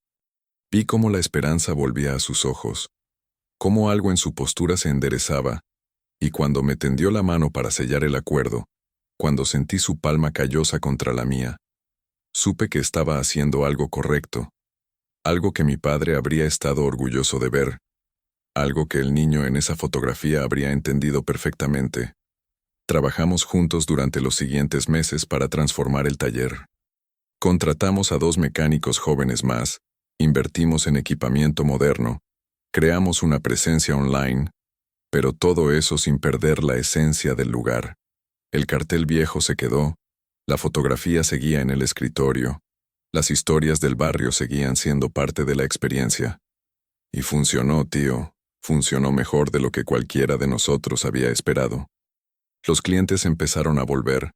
Vi cómo la esperanza volvía a sus ojos, cómo algo en su postura se enderezaba, y cuando me tendió la mano para sellar el acuerdo, cuando sentí su palma callosa contra la mía, supe que estaba haciendo algo correcto, algo que mi padre habría estado orgulloso de ver, algo que el niño en esa fotografía habría entendido perfectamente. Trabajamos juntos durante los siguientes meses para transformar el taller. Contratamos a 2 mecánicos jóvenes más, invertimos en equipamiento moderno, creamos una presencia online, pero todo eso sin perder la esencia del lugar. El cartel viejo se quedó, la fotografía seguía en el escritorio, las historias del barrio seguían siendo parte de la experiencia. Y funcionó, tío, funcionó mejor de lo que cualquiera de nosotros había esperado. Los clientes empezaron a volver.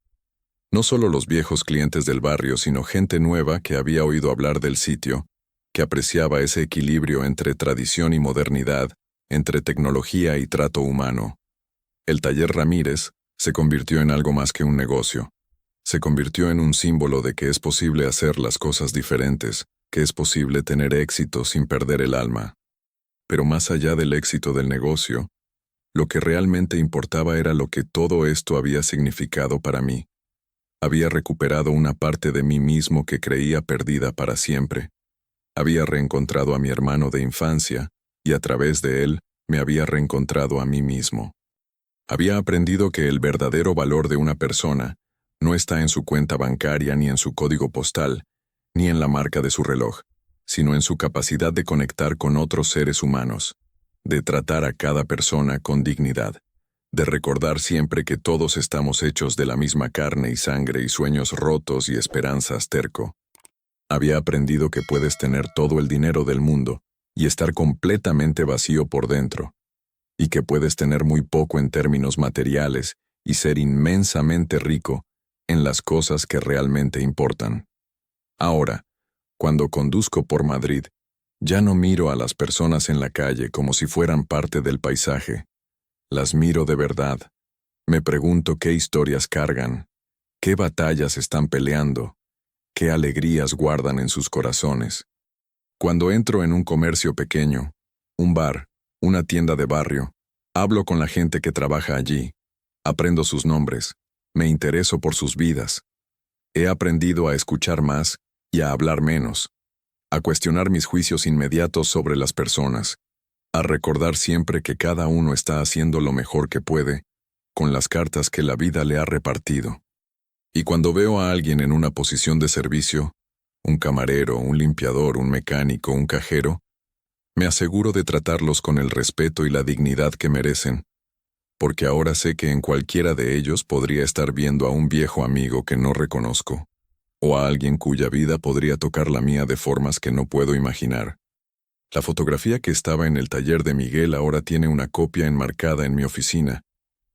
No solo los viejos clientes del barrio, sino gente nueva que había oído hablar del sitio, que apreciaba ese equilibrio entre tradición y modernidad, entre tecnología y trato humano. El taller Ramírez se convirtió en algo más que un negocio. Se convirtió en un símbolo de que es posible hacer las cosas diferentes, que es posible tener éxito sin perder el alma. Pero más allá del éxito del negocio, lo que realmente importaba era lo que todo esto había significado para mí. Había recuperado una parte de mí mismo que creía perdida para siempre. Había reencontrado a mi hermano de infancia, y a través de él me había reencontrado a mí mismo. Había aprendido que el verdadero valor de una persona no está en su cuenta bancaria ni en su código postal, ni en la marca de su reloj, sino en su capacidad de conectar con otros seres humanos, de tratar a cada persona con dignidad, de recordar siempre que todos estamos hechos de la misma carne y sangre y sueños rotos y esperanzas terco. Había aprendido que puedes tener todo el dinero del mundo y estar completamente vacío por dentro, y que puedes tener muy poco en términos materiales y ser inmensamente rico en las cosas que realmente importan. Ahora, cuando conduzco por Madrid, ya no miro a las personas en la calle como si fueran parte del paisaje. Las miro de verdad. Me pregunto qué historias cargan, qué batallas están peleando, qué alegrías guardan en sus corazones. Cuando entro en un comercio pequeño, un bar, una tienda de barrio, hablo con la gente que trabaja allí, aprendo sus nombres, me intereso por sus vidas. He aprendido a escuchar más y a hablar menos, a cuestionar mis juicios inmediatos sobre las personas, a recordar siempre que cada uno está haciendo lo mejor que puede, con las cartas que la vida le ha repartido. Y cuando veo a alguien en una posición de servicio, un camarero, un limpiador, un mecánico, un cajero, me aseguro de tratarlos con el respeto y la dignidad que merecen, porque ahora sé que en cualquiera de ellos podría estar viendo a un viejo amigo que no reconozco, o a alguien cuya vida podría tocar la mía de formas que no puedo imaginar. La fotografía que estaba en el taller de Miguel ahora tiene una copia enmarcada en mi oficina,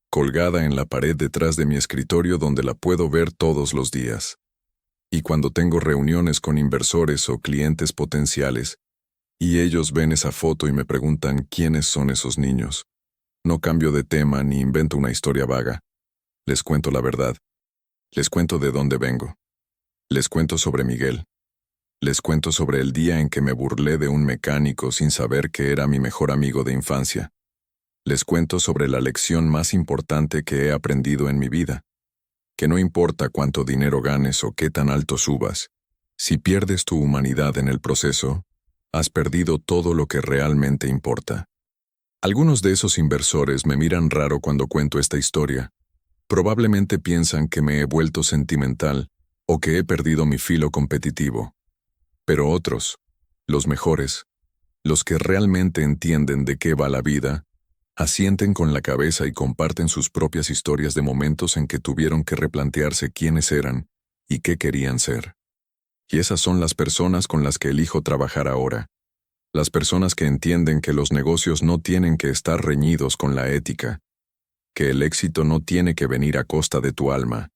colgada en la pared detrás de mi escritorio donde la puedo ver todos los días. Y cuando tengo reuniones con inversores o clientes potenciales, y ellos ven esa foto y me preguntan quiénes son esos niños, no cambio de tema ni invento una historia vaga. Les cuento la verdad. Les cuento de dónde vengo. Les cuento sobre Miguel. Les cuento sobre el día en que me burlé de un mecánico sin saber que era mi mejor amigo de infancia. Les cuento sobre la lección más importante que he aprendido en mi vida. Que no importa cuánto dinero ganes o qué tan alto subas, si pierdes tu humanidad en el proceso, has perdido todo lo que realmente importa. Algunos de esos inversores me miran raro cuando cuento esta historia. Probablemente piensan que me he vuelto sentimental o que he perdido mi filo competitivo. Pero otros, los mejores, los que realmente entienden de qué va la vida, asienten con la cabeza y comparten sus propias historias de momentos en que tuvieron que replantearse quiénes eran y qué querían ser. Y esas son las personas con las que elijo trabajar ahora. Las personas que entienden que los negocios no tienen que estar reñidos con la ética, que el éxito no tiene que venir a costa de tu alma,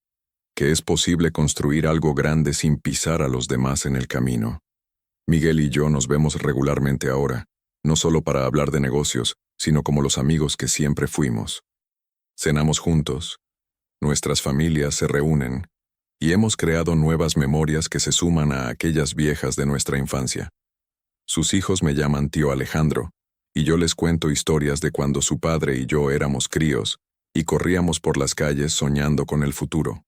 que es posible construir algo grande sin pisar a los demás en el camino. Miguel y yo nos vemos regularmente ahora, no solo para hablar de negocios, sino como los amigos que siempre fuimos. Cenamos juntos, nuestras familias se reúnen, y hemos creado nuevas memorias que se suman a aquellas viejas de nuestra infancia. Sus hijos me llaman tío Alejandro, y yo les cuento historias de cuando su padre y yo éramos críos, y corríamos por las calles soñando con el futuro.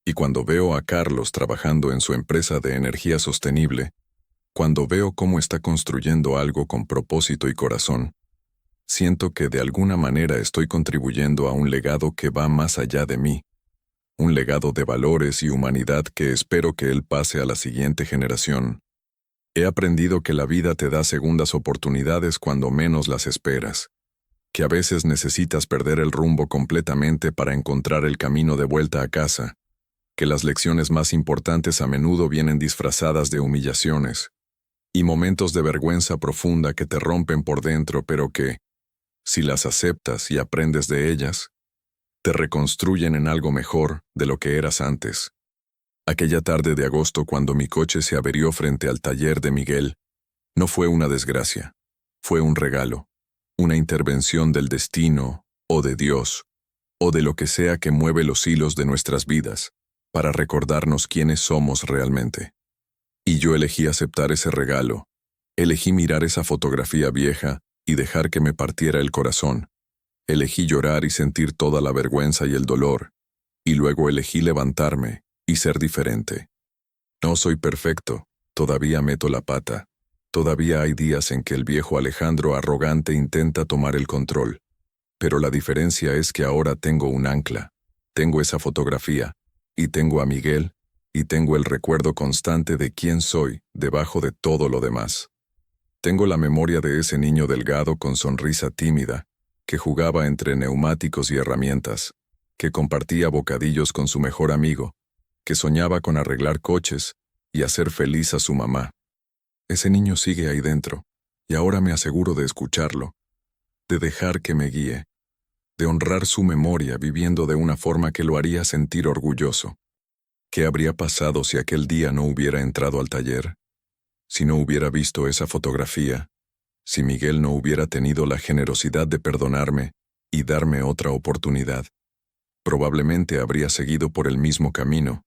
Y cuando veo a Carlos trabajando en su empresa de energía sostenible, cuando veo cómo está construyendo algo con propósito y corazón, siento que de alguna manera estoy contribuyendo a un legado que va más allá de mí, un legado de valores y humanidad que espero que él pase a la siguiente generación. He aprendido que la vida te da segundas oportunidades cuando menos las esperas, que a veces necesitas perder el rumbo completamente para encontrar el camino de vuelta a casa, que las lecciones más importantes a menudo vienen disfrazadas de humillaciones y momentos de vergüenza profunda que te rompen por dentro, pero que, si las aceptas y aprendes de ellas, te reconstruyen en algo mejor de lo que eras antes. Aquella tarde de agosto cuando mi coche se averió frente al taller de Miguel, no fue una desgracia, fue un regalo, una intervención del destino, o de Dios, o de lo que sea que mueve los hilos de nuestras vidas, para recordarnos quiénes somos realmente. Y yo elegí aceptar ese regalo, elegí mirar esa fotografía vieja y dejar que me partiera el corazón, elegí llorar y sentir toda la vergüenza y el dolor, y luego elegí levantarme y ser diferente. No soy perfecto, todavía meto la pata, todavía hay días en que el viejo Alejandro arrogante intenta tomar el control, pero la diferencia es que ahora tengo un ancla, tengo esa fotografía, y tengo a Miguel, y tengo el recuerdo constante de quién soy debajo de todo lo demás. Tengo la memoria de ese niño delgado con sonrisa tímida, que jugaba entre neumáticos y herramientas, que compartía bocadillos con su mejor amigo, que soñaba con arreglar coches y hacer feliz a su mamá. Ese niño sigue ahí dentro, y ahora me aseguro de escucharlo, de dejar que me guíe, de honrar su memoria viviendo de una forma que lo haría sentir orgulloso. ¿Qué habría pasado si aquel día no hubiera entrado al taller? Si no hubiera visto esa fotografía, si Miguel no hubiera tenido la generosidad de perdonarme y darme otra oportunidad, probablemente habría seguido por el mismo camino,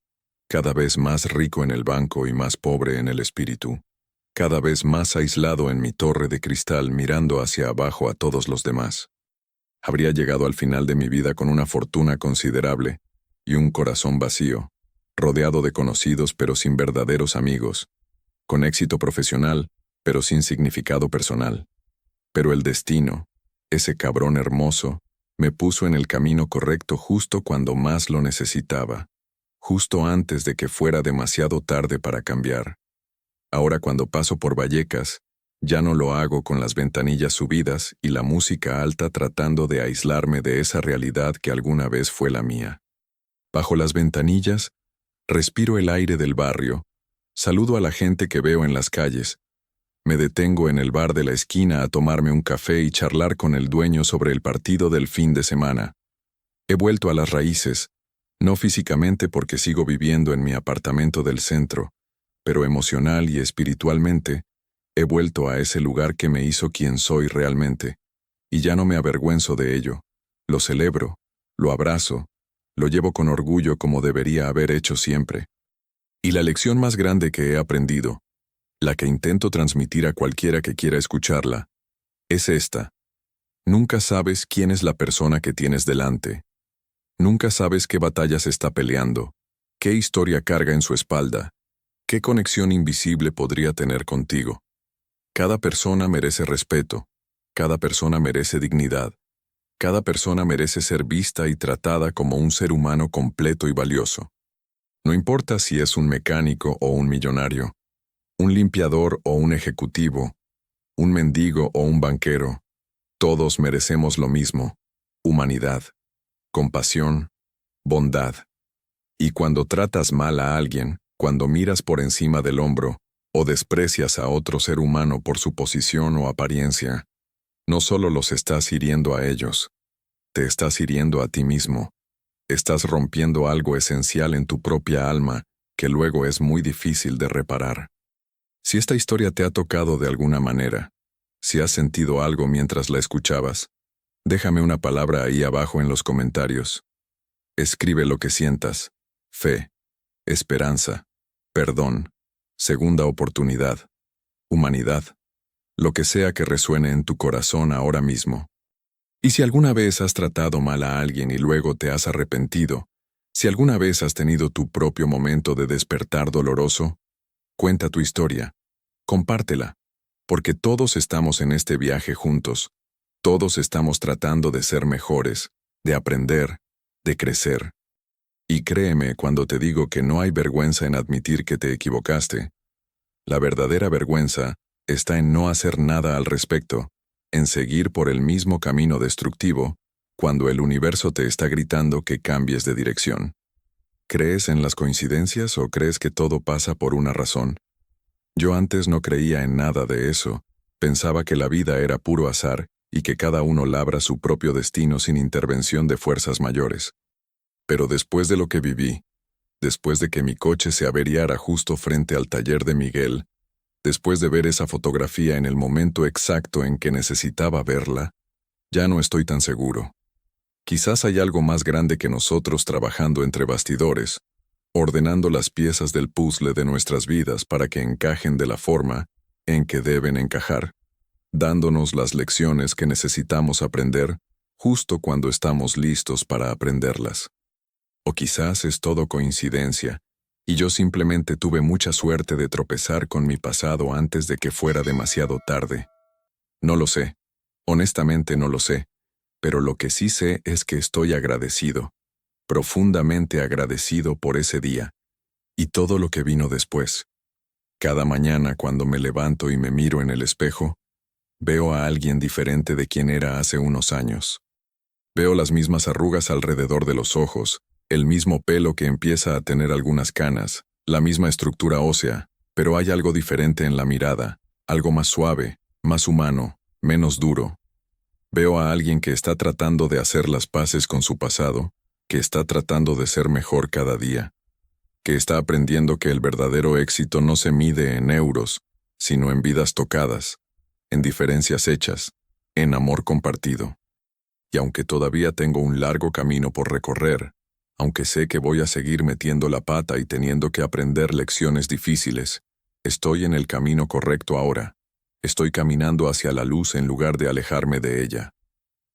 cada vez más rico en el banco y más pobre en el espíritu, cada vez más aislado en mi torre de cristal mirando hacia abajo a todos los demás. Habría llegado al final de mi vida con una fortuna considerable y un corazón vacío, rodeado de conocidos pero sin verdaderos amigos, con éxito profesional pero sin significado personal. Pero el destino, ese cabrón hermoso, me puso en el camino correcto justo cuando más lo necesitaba, justo antes de que fuera demasiado tarde para cambiar. Ahora cuando paso por Vallecas, ya no lo hago con las ventanillas subidas y la música alta tratando de aislarme de esa realidad que alguna vez fue la mía. Bajo las ventanillas, respiro el aire del barrio, saludo a la gente que veo en las calles, me detengo en el bar de la esquina a tomarme un café y charlar con el dueño sobre el partido del fin de semana. He vuelto a las raíces, no físicamente porque sigo viviendo en mi apartamento del centro, pero emocional y espiritualmente, he vuelto a ese lugar que me hizo quien soy realmente, y ya no me avergüenzo de ello, lo celebro, lo abrazo, lo llevo con orgullo como debería haber hecho siempre. Y la lección más grande que he aprendido, la que intento transmitir a cualquiera que quiera escucharla, es esta. Nunca sabes quién es la persona que tienes delante. Nunca sabes qué batallas está peleando, qué historia carga en su espalda, qué conexión invisible podría tener contigo. Cada persona merece respeto, cada persona merece dignidad, cada persona merece ser vista y tratada como un ser humano completo y valioso. No importa si es un mecánico o un millonario, un limpiador o un ejecutivo, un mendigo o un banquero, todos merecemos lo mismo: humanidad, compasión, bondad. Y cuando tratas mal a alguien, cuando miras por encima del hombro, o desprecias a otro ser humano por su posición o apariencia, no solo los estás hiriendo a ellos, te estás hiriendo a ti mismo. Estás rompiendo algo esencial en tu propia alma que luego es muy difícil de reparar. Si esta historia te ha tocado de alguna manera, si has sentido algo mientras la escuchabas, déjame una palabra ahí abajo en los comentarios. Escribe lo que sientas: fe, esperanza, perdón, segunda oportunidad, humanidad, lo que sea que resuene en tu corazón ahora mismo. Y si alguna vez has tratado mal a alguien y luego te has arrepentido, si alguna vez has tenido tu propio momento de despertar doloroso, cuenta tu historia, compártela, porque todos estamos en este viaje juntos, todos estamos tratando de ser mejores, de aprender, de crecer. Y créeme cuando te digo que no hay vergüenza en admitir que te equivocaste. La verdadera vergüenza está en no hacer nada al respecto, en seguir por el mismo camino destructivo, cuando el universo te está gritando que cambies de dirección. ¿Crees en las coincidencias o crees que todo pasa por una razón? Yo antes no creía en nada de eso, pensaba que la vida era puro azar y que cada uno labra su propio destino sin intervención de fuerzas mayores. Pero después de lo que viví, después de que mi coche se averiara justo frente al taller de Miguel, después de ver esa fotografía en el momento exacto en que necesitaba verla, ya no estoy tan seguro. Quizás hay algo más grande que nosotros trabajando entre bastidores, ordenando las piezas del puzzle de nuestras vidas para que encajen de la forma en que deben encajar, dándonos las lecciones que necesitamos aprender justo cuando estamos listos para aprenderlas. O quizás es todo coincidencia, y yo simplemente tuve mucha suerte de tropezar con mi pasado antes de que fuera demasiado tarde. No lo sé, honestamente no lo sé, pero lo que sí sé es que estoy agradecido, profundamente agradecido por ese día, y todo lo que vino después. Cada mañana cuando me levanto y me miro en el espejo, veo a alguien diferente de quien era hace unos años. Veo las mismas arrugas alrededor de los ojos, el mismo pelo que empieza a tener algunas canas, la misma estructura ósea, pero hay algo diferente en la mirada, algo más suave, más humano, menos duro. Veo a alguien que está tratando de hacer las paces con su pasado, que está tratando de ser mejor cada día, que está aprendiendo que el verdadero éxito no se mide en euros, sino en vidas tocadas, en diferencias hechas, en amor compartido. Y aunque todavía tengo un largo camino por recorrer, aunque sé que voy a seguir metiendo la pata y teniendo que aprender lecciones difíciles, estoy en el camino correcto ahora. Estoy caminando hacia la luz en lugar de alejarme de ella.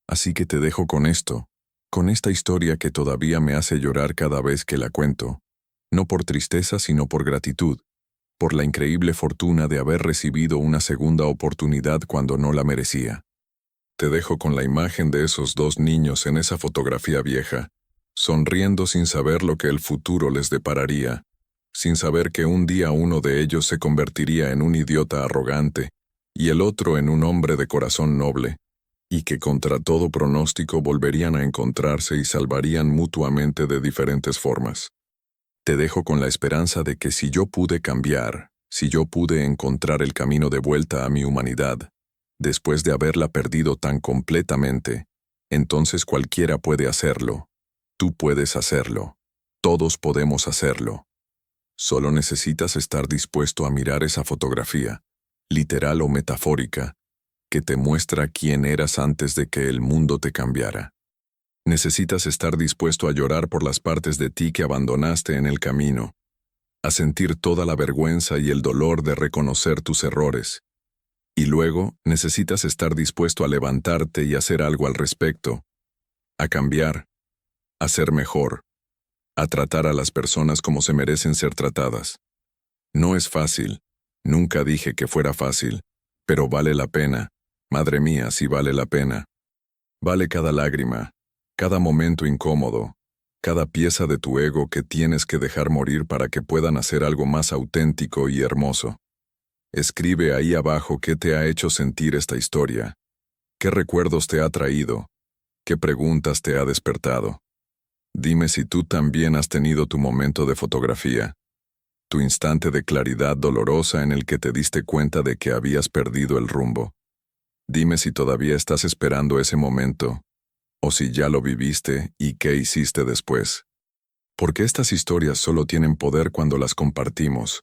Así que te dejo con esto, con esta historia que todavía me hace llorar cada vez que la cuento, no por tristeza sino por gratitud, por la increíble fortuna de haber recibido una segunda oportunidad cuando no la merecía. Te dejo con la imagen de esos dos niños en esa fotografía vieja, sonriendo sin saber lo que el futuro les depararía, sin saber que un día uno de ellos se convertiría en un idiota arrogante y el otro en un hombre de corazón noble, y que contra todo pronóstico volverían a encontrarse y salvarían mutuamente de diferentes formas. Te dejo con la esperanza de que si yo pude cambiar, si yo pude encontrar el camino de vuelta a mi humanidad, después de haberla perdido tan completamente, entonces cualquiera puede hacerlo. Tú puedes hacerlo. Todos podemos hacerlo. Solo necesitas estar dispuesto a mirar esa fotografía, literal o metafórica, que te muestra quién eras antes de que el mundo te cambiara. Necesitas estar dispuesto a llorar por las partes de ti que abandonaste en el camino, a sentir toda la vergüenza y el dolor de reconocer tus errores. Y luego necesitas estar dispuesto a levantarte y hacer algo al respecto, a cambiar, a ser mejor, a tratar a las personas como se merecen ser tratadas. No es fácil, nunca dije que fuera fácil, pero vale la pena, madre mía, sí vale la pena. Vale cada lágrima, cada momento incómodo, cada pieza de tu ego que tienes que dejar morir para que puedan hacer algo más auténtico y hermoso. Escribe ahí abajo qué te ha hecho sentir esta historia, qué recuerdos te ha traído, qué preguntas te ha despertado. Dime si tú también has tenido tu momento de fotografía, tu instante de claridad dolorosa en el que te diste cuenta de que habías perdido el rumbo. Dime si todavía estás esperando ese momento, o si ya lo viviste y qué hiciste después. Porque estas historias solo tienen poder cuando las compartimos,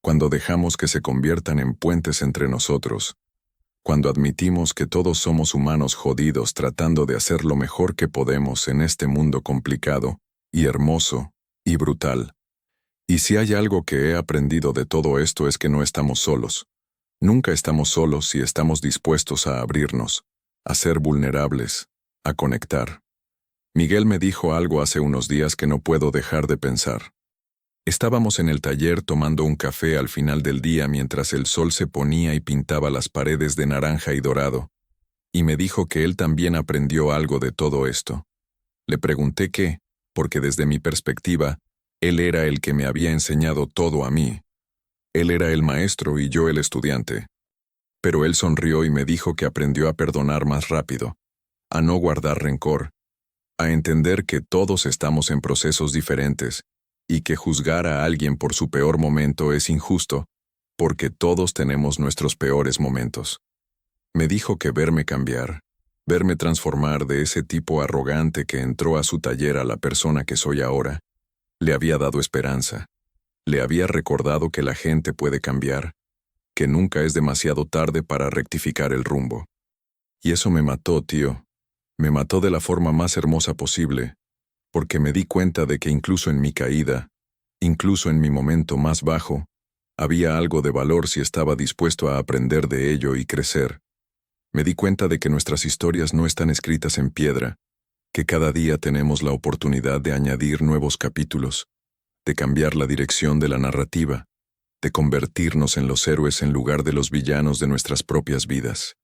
cuando dejamos que se conviertan en puentes entre nosotros, cuando admitimos que todos somos humanos jodidos tratando de hacer lo mejor que podemos en este mundo complicado, y hermoso, y brutal. Y si hay algo que he aprendido de todo esto es que no estamos solos. Nunca estamos solos si estamos dispuestos a abrirnos, a ser vulnerables, a conectar. Miguel me dijo algo hace unos días que no puedo dejar de pensar. Estábamos en el taller tomando un café al final del día mientras el sol se ponía y pintaba las paredes de naranja y dorado, y me dijo que él también aprendió algo de todo esto. Le pregunté qué, porque desde mi perspectiva, él era el que me había enseñado todo a mí. Él era el maestro y yo el estudiante. Pero él sonrió y me dijo que aprendió a perdonar más rápido, a no guardar rencor, a entender que todos estamos en procesos diferentes, y que juzgar a alguien por su peor momento es injusto, porque todos tenemos nuestros peores momentos. Me dijo que verme cambiar, verme transformar de ese tipo arrogante que entró a su taller a la persona que soy ahora, le había dado esperanza. Le había recordado que la gente puede cambiar, que nunca es demasiado tarde para rectificar el rumbo. Y eso me mató, tío. Me mató de la forma más hermosa posible, porque me di cuenta de que incluso en mi caída, incluso en mi momento más bajo, había algo de valor si estaba dispuesto a aprender de ello y crecer. Me di cuenta de que nuestras historias no están escritas en piedra, que cada día tenemos la oportunidad de añadir nuevos capítulos, de cambiar la dirección de la narrativa, de convertirnos en los héroes en lugar de los villanos de nuestras propias vidas.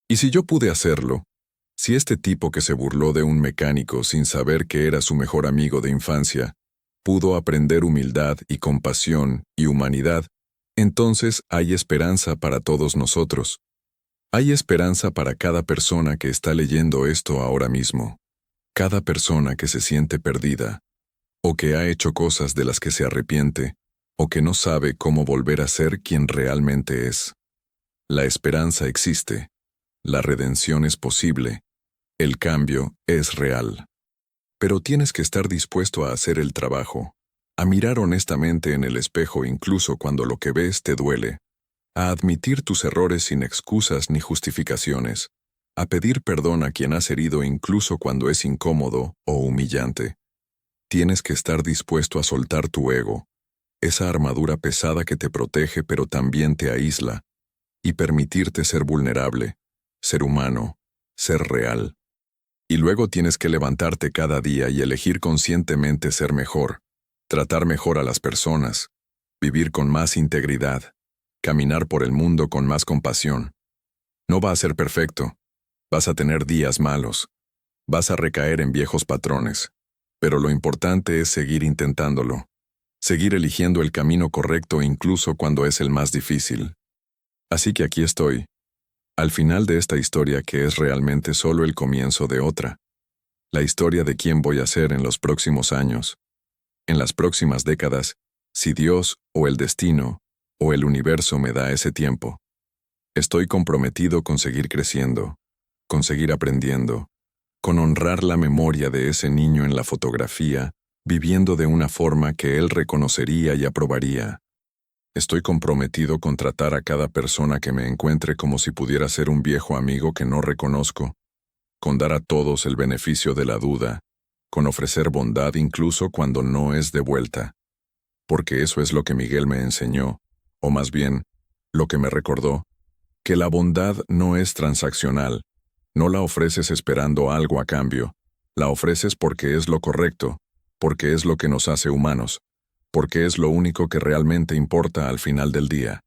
Y si yo pude hacerlo, si este tipo que se burló de un mecánico sin saber que era su mejor amigo de infancia, pudo aprender humildad y compasión y humanidad, entonces hay esperanza para todos nosotros. Hay esperanza para cada persona que está leyendo esto ahora mismo, cada persona que se siente perdida, o que ha hecho cosas de las que se arrepiente, o que no sabe cómo volver a ser quien realmente es. La esperanza existe, la redención es posible, el cambio es real. Pero tienes que estar dispuesto a hacer el trabajo, a mirar honestamente en el espejo incluso cuando lo que ves te duele, a admitir tus errores sin excusas ni justificaciones, a pedir perdón a quien has herido incluso cuando es incómodo o humillante. Tienes que estar dispuesto a soltar tu ego, esa armadura pesada que te protege pero también te aísla, y permitirte ser vulnerable, ser humano, ser real. Y luego tienes que levantarte cada día y elegir conscientemente ser mejor, tratar mejor a las personas, vivir con más integridad, caminar por el mundo con más compasión. No va a ser perfecto, vas a tener días malos, vas a recaer en viejos patrones, pero lo importante es seguir intentándolo, seguir eligiendo el camino correcto incluso cuando es el más difícil. Así que aquí estoy, al final de esta historia que es realmente solo el comienzo de otra, la historia de quién voy a ser en los próximos años, en las próximas décadas, si Dios o el destino o el universo me da ese tiempo. Estoy comprometido con seguir creciendo, con seguir aprendiendo, con honrar la memoria de ese niño en la fotografía, viviendo de una forma que él reconocería y aprobaría. Estoy comprometido con tratar a cada persona que me encuentre como si pudiera ser un viejo amigo que no reconozco, con dar a todos el beneficio de la duda, con ofrecer bondad incluso cuando no es de vuelta. Porque eso es lo que Miguel me enseñó, o más bien, lo que me recordó, que la bondad no es transaccional, no la ofreces esperando algo a cambio, la ofreces porque es lo correcto, porque es lo que nos hace humanos, porque es lo único que realmente importa al final del día.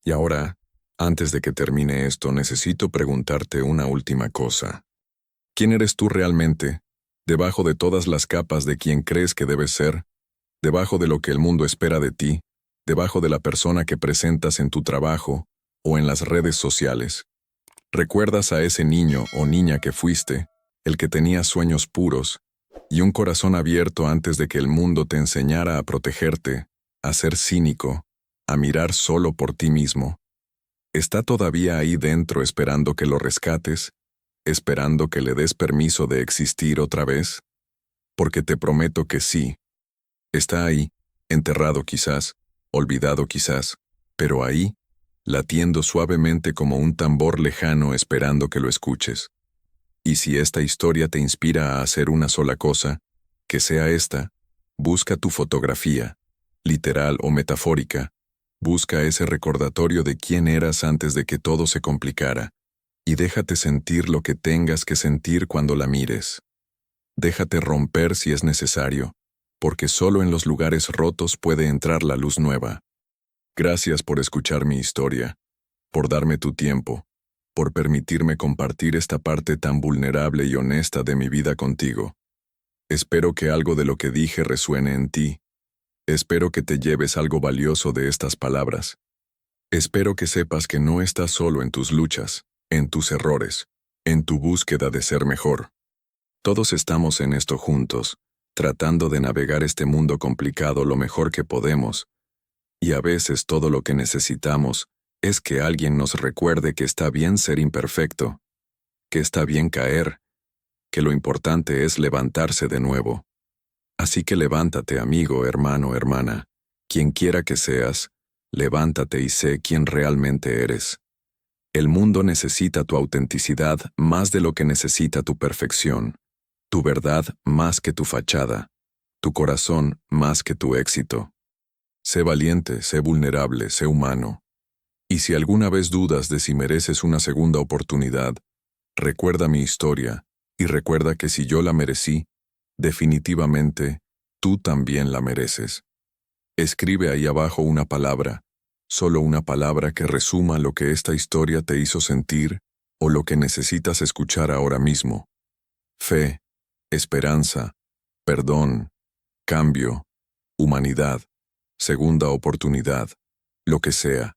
Y ahora, antes de que termine esto, necesito preguntarte una última cosa. ¿Quién eres tú realmente, debajo de todas las capas de quien crees que debes ser, debajo de lo que el mundo espera de ti, debajo de la persona que presentas en tu trabajo o en las redes sociales? ¿Recuerdas a ese niño o niña que fuiste, el que tenía sueños puros y un corazón abierto antes de que el mundo te enseñara a protegerte, a ser cínico, a mirar solo por ti mismo? ¿Está todavía ahí dentro esperando que lo rescates, esperando que le des permiso de existir otra vez? Porque te prometo que sí. Está ahí, enterrado quizás, olvidado quizás, pero ahí, latiendo suavemente como un tambor lejano esperando que lo escuches. Y si esta historia te inspira a hacer una sola cosa, que sea esta: busca tu fotografía, literal o metafórica, busca ese recordatorio de quién eras antes de que todo se complicara, y déjate sentir lo que tengas que sentir cuando la mires. Déjate romper si es necesario, porque solo en los lugares rotos puede entrar la luz nueva. Gracias por escuchar mi historia, por darme tu tiempo, por permitirme compartir esta parte tan vulnerable y honesta de mi vida contigo. Espero que algo de lo que dije resuene en ti. Espero que te lleves algo valioso de estas palabras. Espero que sepas que no estás solo en tus luchas, en tus errores, en tu búsqueda de ser mejor. Todos estamos en esto juntos, tratando de navegar este mundo complicado lo mejor que podemos, y a veces todo lo que necesitamos es que alguien nos recuerde que está bien ser imperfecto, que está bien caer, que lo importante es levantarse de nuevo. Así que levántate, amigo, hermano, hermana, quien quiera que seas, levántate y sé quién realmente eres. El mundo necesita tu autenticidad más de lo que necesita tu perfección, tu verdad más que tu fachada, tu corazón más que tu éxito. Sé valiente, sé vulnerable, sé humano. Y si alguna vez dudas de si mereces una segunda oportunidad, recuerda mi historia y recuerda que si yo la merecí, definitivamente, tú también la mereces. Escribe ahí abajo una palabra, solo una palabra que resuma lo que esta historia te hizo sentir o lo que necesitas escuchar ahora mismo. Fe, esperanza, perdón, cambio, humanidad, segunda oportunidad, lo que sea.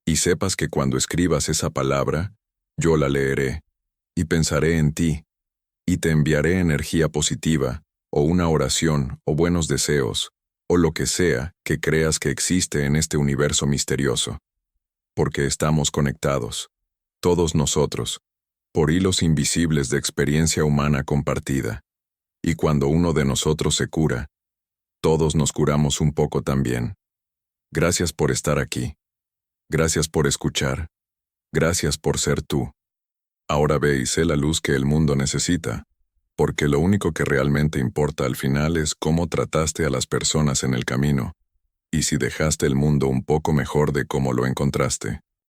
Y sepas que cuando escribas esa palabra, yo la leeré, y pensaré en ti, y te enviaré energía positiva, o una oración, o buenos deseos, o lo que sea que creas que existe en este universo misterioso. Porque estamos conectados, todos nosotros, por hilos invisibles de experiencia humana compartida. Y cuando uno de nosotros se cura, todos nos curamos un poco también. Gracias por estar aquí. Gracias por escuchar. Gracias por ser tú. Ahora ve y sé la luz que el mundo necesita, porque lo único que realmente importa al final es cómo trataste a las personas en el camino, y si dejaste el mundo un poco mejor de cómo lo encontraste.